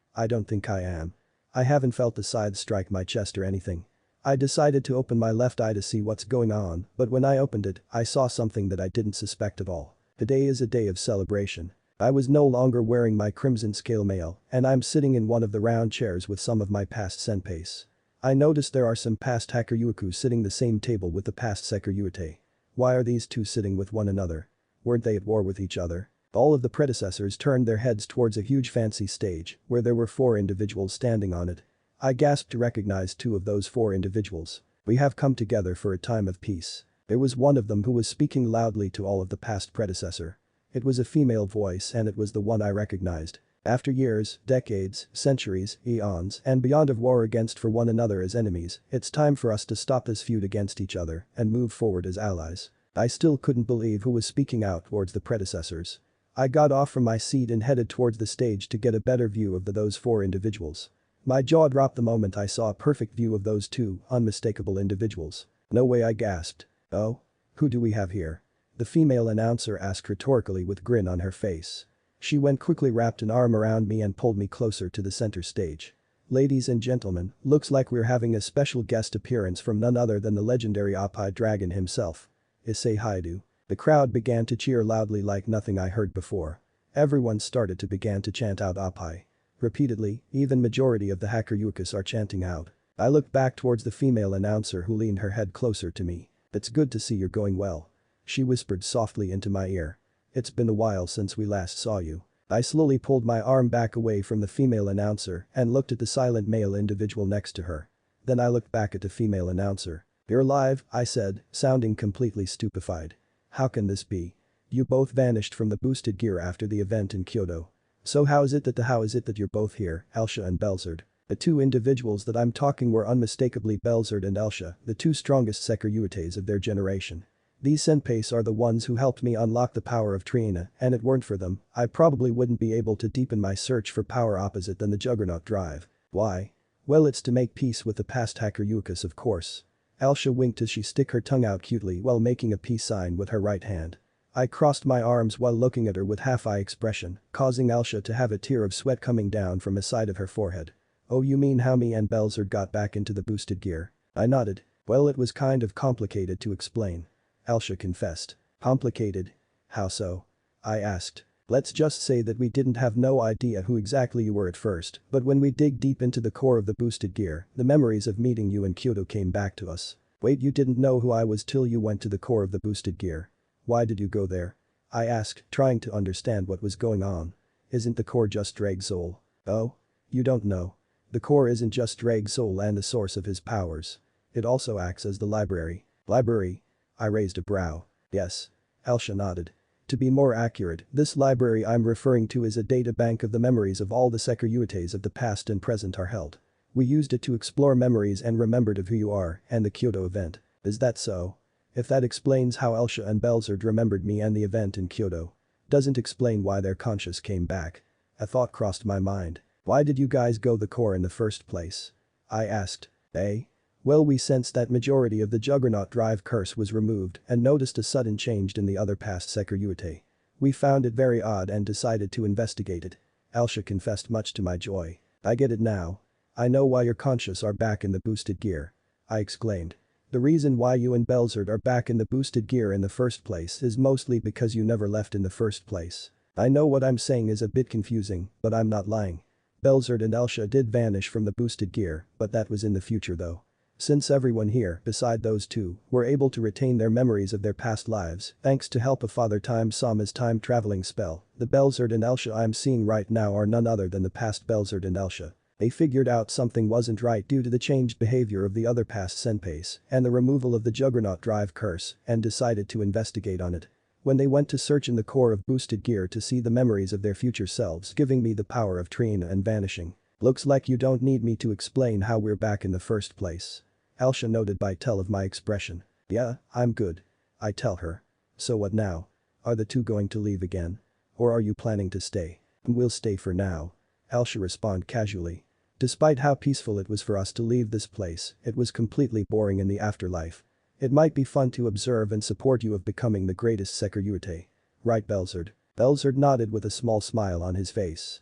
I don't think I am. I haven't felt the scythe strike my chest or anything. I decided to open my left eye to see what's going on, but when I opened it, I saw something that I didn't suspect at all. Today is a day of celebration. I was no longer wearing my crimson scale mail, and I'm sitting in one of the round chairs with some of my past senpais. I noticed there are some past Hakuryuku sitting the same table with the past Sekiryuite. Why are these two sitting with one another? Weren't they at war with each other? All of the predecessors turned their heads towards a huge fancy stage, where there were 4 individuals standing on it. I gasped to recognize 2 of those 4 individuals. We have come together for a time of peace. There was one of them who was speaking loudly to all of the past predecessor. It was a female voice and it was the one I recognized. After years, decades, centuries, eons, and beyond of war against for one another as enemies, it's time for us to stop this feud against each other and move forward as allies. I still couldn't believe who was speaking out towards the predecessors. I got off from my seat and headed towards the stage to get a better view of those 4 individuals. My jaw dropped the moment I saw a perfect view of those 2 unmistakable individuals. No way, I gasped. Oh? Who do we have here? The female announcer asked rhetorically with grin on her face. She went quickly, wrapped an arm around me and pulled me closer to the center stage. Ladies and gentlemen, looks like we're having a special guest appearance from none other than the legendary Oppai dragon himself. Issei Haidu. The crowd began to cheer loudly like nothing I heard before. Everyone started to begin to chant out Oppai. Repeatedly, even majority of the Hakuryukus are chanting out. I looked back towards the female announcer who leaned her head closer to me. It's good to see you're going well. She whispered softly into my ear. It's been a while since we last saw you. I slowly pulled my arm back away from the female announcer and looked at the silent male individual next to her. Then I looked back at the female announcer. You're alive, I said, sounding completely stupefied. How can this be? You both vanished from the boosted gear after the event in Kyoto. So how is it that you're both here, Elsha and Belzerd? The 2 individuals that I'm talking were unmistakably Belzerd and Elsha, the 2 strongest Sekiryuites of their generation. These senpais are the ones who helped me unlock the power of Trina, and it weren't for them, I probably wouldn't be able to deepen my search for power opposite than the Juggernaut drive. Why? Well, it's to make peace with the past Hakuryukus, of course. Elsha winked as she stuck her tongue out cutely while making a peace sign with her right hand. I crossed my arms while looking at her with half-eye expression, causing Elsha to have a tear of sweat coming down from the side of her forehead. Oh, you mean how me and Belzerd got back into the boosted gear? I nodded. Well, it was kind of complicated to explain. Elsha confessed. Complicated? How so? I asked. Let's just say that we didn't have no idea who exactly you were at first, but when we dig deep into the core of the boosted gear, the memories of meeting you in Kyoto came back to us. Wait, you didn't know who I was till you went to the core of the boosted gear? Why did you go there? I asked, trying to understand what was going on. Isn't the core just Drake's soul? Oh? You don't know. The core isn't just Drake's soul and the source of his powers. It also acts as the library. Library? I raised a brow. Yes. Elsha nodded. To be more accurate, this library I'm referring to is a data bank of the memories of all the Sekiryuites of the past and present are held. We used it to explore memories and remembered of who you are and the Kyoto event. Is that so? If that explains how Elsha and Belzerd remembered me and the event in Kyoto. Doesn't explain why their conscious came back. A thought crossed my mind. Why did you guys go the core in the first place? I asked. Eh? Well, we sensed that majority of the Juggernaut drive curse was removed and noticed a sudden change in the other past Sekiryuite. We found it very odd and decided to investigate it. Elsha confessed, much to my joy. I get it now. I know why your conscious are back in the boosted gear. I exclaimed. The reason why you and Belzerd are back in the boosted gear in the first place is mostly because you never left in the first place. I know what I'm saying is a bit confusing, but I'm not lying. Belzerd and Elsha did vanish from the boosted gear, but that was in the future though. Since everyone here, beside those 2, were able to retain their memories of their past lives, thanks to help of Father Time Sama's time-traveling spell, the Belzerd and Elsha I'm seeing right now are none other than the past Belzerd and Elsha. They figured out something wasn't right due to the changed behavior of the other past senpais and the removal of the Juggernaut drive curse and decided to investigate on it. When they went to search in the core of boosted gear to see the memories of their future selves, giving me the power of Trina and vanishing. Looks like you don't need me to explain how we're back in the first place. Elsha noted by tell of my expression. Yeah, I'm good. I tell her. So what now? Are the 2 going to leave again? Or are you planning to stay? We'll stay for now. Elsha responded casually. Despite how peaceful it was for us to leave this place, it was completely boring in the afterlife. It might be fun to observe and support you of becoming the greatest Sekiryuite. Right, Belzerd? Belzerd nodded with a small smile on his face.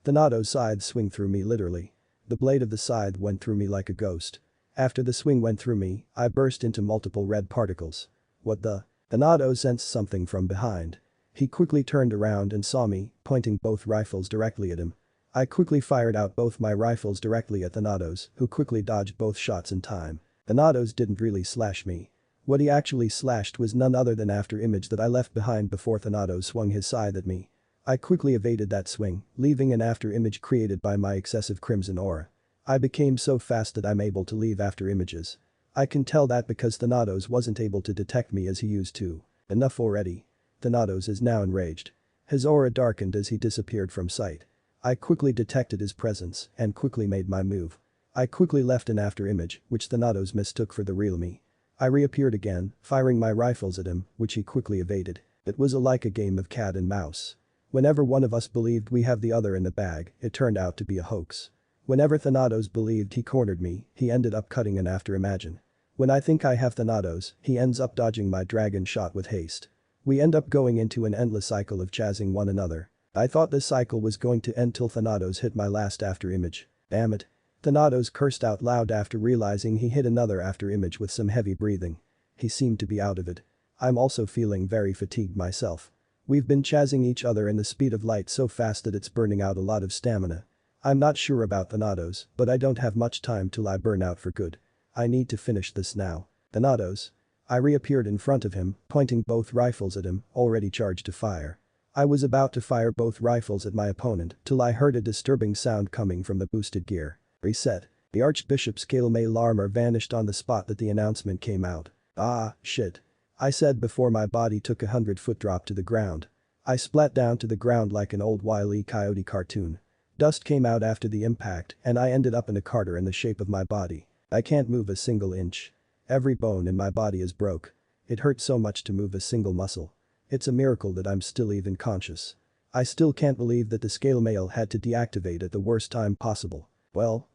Thanato's scythe swing through me literally. The blade of the scythe went through me like a ghost. After the swing went through me, I burst into multiple red particles. What the? Thanato sensed something from behind. He quickly turned around and saw me, pointing both rifles directly at him. I quickly fired out both my rifles directly at Thanatos, who quickly dodged both shots in time. Thanatos didn't really slash me. What he actually slashed was none other than after image that I left behind before Thanatos swung his scythe at me. I quickly evaded that swing, leaving an after image created by my excessive crimson aura. I became so fast that I'm able to leave after images. I can tell that because Thanatos wasn't able to detect me as he used to. Enough already. Thanatos is now enraged. His aura darkened as he disappeared from sight. I quickly detected his presence and quickly made my move. I quickly left an after image, which Thanatos mistook for the real me. I reappeared again, firing my rifles at him, which he quickly evaded. It was like a game of cat and mouse. Whenever one of us believed we have the other in the bag, it turned out to be a hoax. Whenever Thanatos believed he cornered me, he ended up cutting an after imagine. When I think I have Thanatos, he ends up dodging my dragon shot with haste. We end up going into an endless cycle of chasing one another. I thought this cycle was going to end till Thanatos hit my last after image. Damn it. Thanatos cursed out loud after realizing he hit another after image with some heavy breathing. He seemed to be out of it. I'm also feeling very fatigued myself. We've been chasing each other in the speed of light so fast that it's burning out a lot of stamina. I'm not sure about Thanatos, but I don't have much time till I burn out for good. I need to finish this now. Thanatos. I reappeared in front of him, pointing both rifles at him, already charged to fire. I was about to fire both rifles at my opponent till I heard a disturbing sound coming from the boosted gear. Reset. The Archbishop's scale mail armor vanished on the spot that the announcement came out. Ah, shit. I said before my body took a 100-foot drop to the ground. I splat down to the ground like an old Wile E. Coyote cartoon. Dust came out after the impact and I ended up in a crater in the shape of my body. I can't move a single inch. Every bone in my body is broke. It hurts so much to move a single muscle. It's a miracle that I'm still even conscious. I still can't believe that the scale mail had to deactivate at the worst time possible. Well.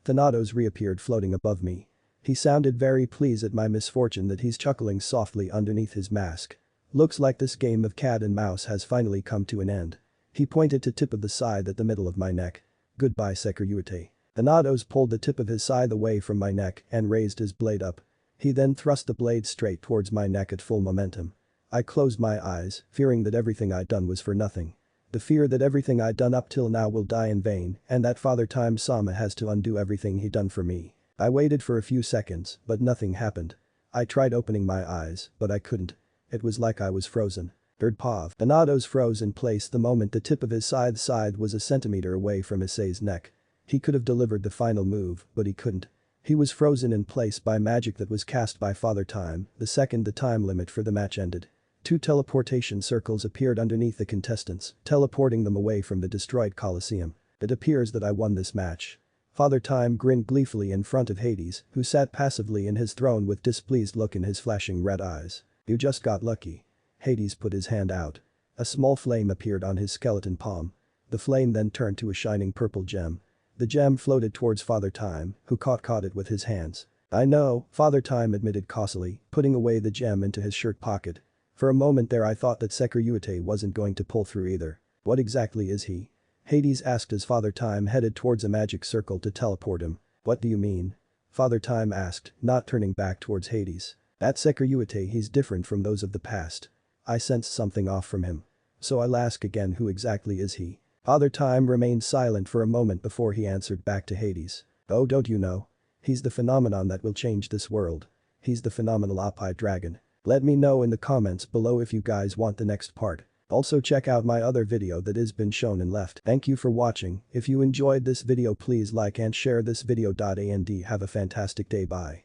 Thanatos reappeared floating above me. He sounded very pleased at my misfortune that he's chuckling softly underneath his mask. Looks like this game of cat and mouse has finally come to an end. He pointed to tip of the scythe at the middle of my neck. Goodbye Security. Thanatos pulled the tip of his scythe away from my neck and raised his blade up. He then thrust the blade straight towards my neck at full momentum. I closed my eyes, fearing that everything I'd done was for nothing. The fear that everything I'd done up till now will die in vain and that Father Time Sama has to undo everything he done for me. I waited for a few seconds, but nothing happened. I tried opening my eyes, but I couldn't. It was like I was frozen. Third pav. Thanatos froze in place the moment the tip of his scythe was a centimeter away from Issei's neck. He could have delivered the final move, but he couldn't. He was frozen in place by magic that was cast by Father Time the second the time limit for the match ended. 2 teleportation circles appeared underneath the contestants, teleporting them away from the destroyed Colosseum. It appears that I won this match. Father Time grinned gleefully in front of Hades, who sat passively in his throne with displeased look in his flashing red eyes. You just got lucky. Hades put his hand out. A small flame appeared on his skeleton palm. The flame then turned to a shining purple gem. The gem floated towards Father Time, who caught it with his hands. I know, Father Time admitted causally, putting away the gem into his shirt pocket. For a moment there I thought that Security wasn't going to pull through either. What exactly is he? Hades asked as Father Time headed towards a magic circle to teleport him. What do you mean? Father Time asked, not turning back towards Hades. That Security he's different from those of the past. I sensed something off from him. So I'll ask again, who exactly is he? Father Time remained silent for a moment before he answered back to Hades. Oh, don't you know? He's the phenomenon that will change this world. He's the phenomenal Oppi dragon. Let me know in the comments below if you guys want the next part. Also check out my other video that has been shown and left. Thank you for watching. If you enjoyed this video please like and share this video. And have a fantastic day. Bye.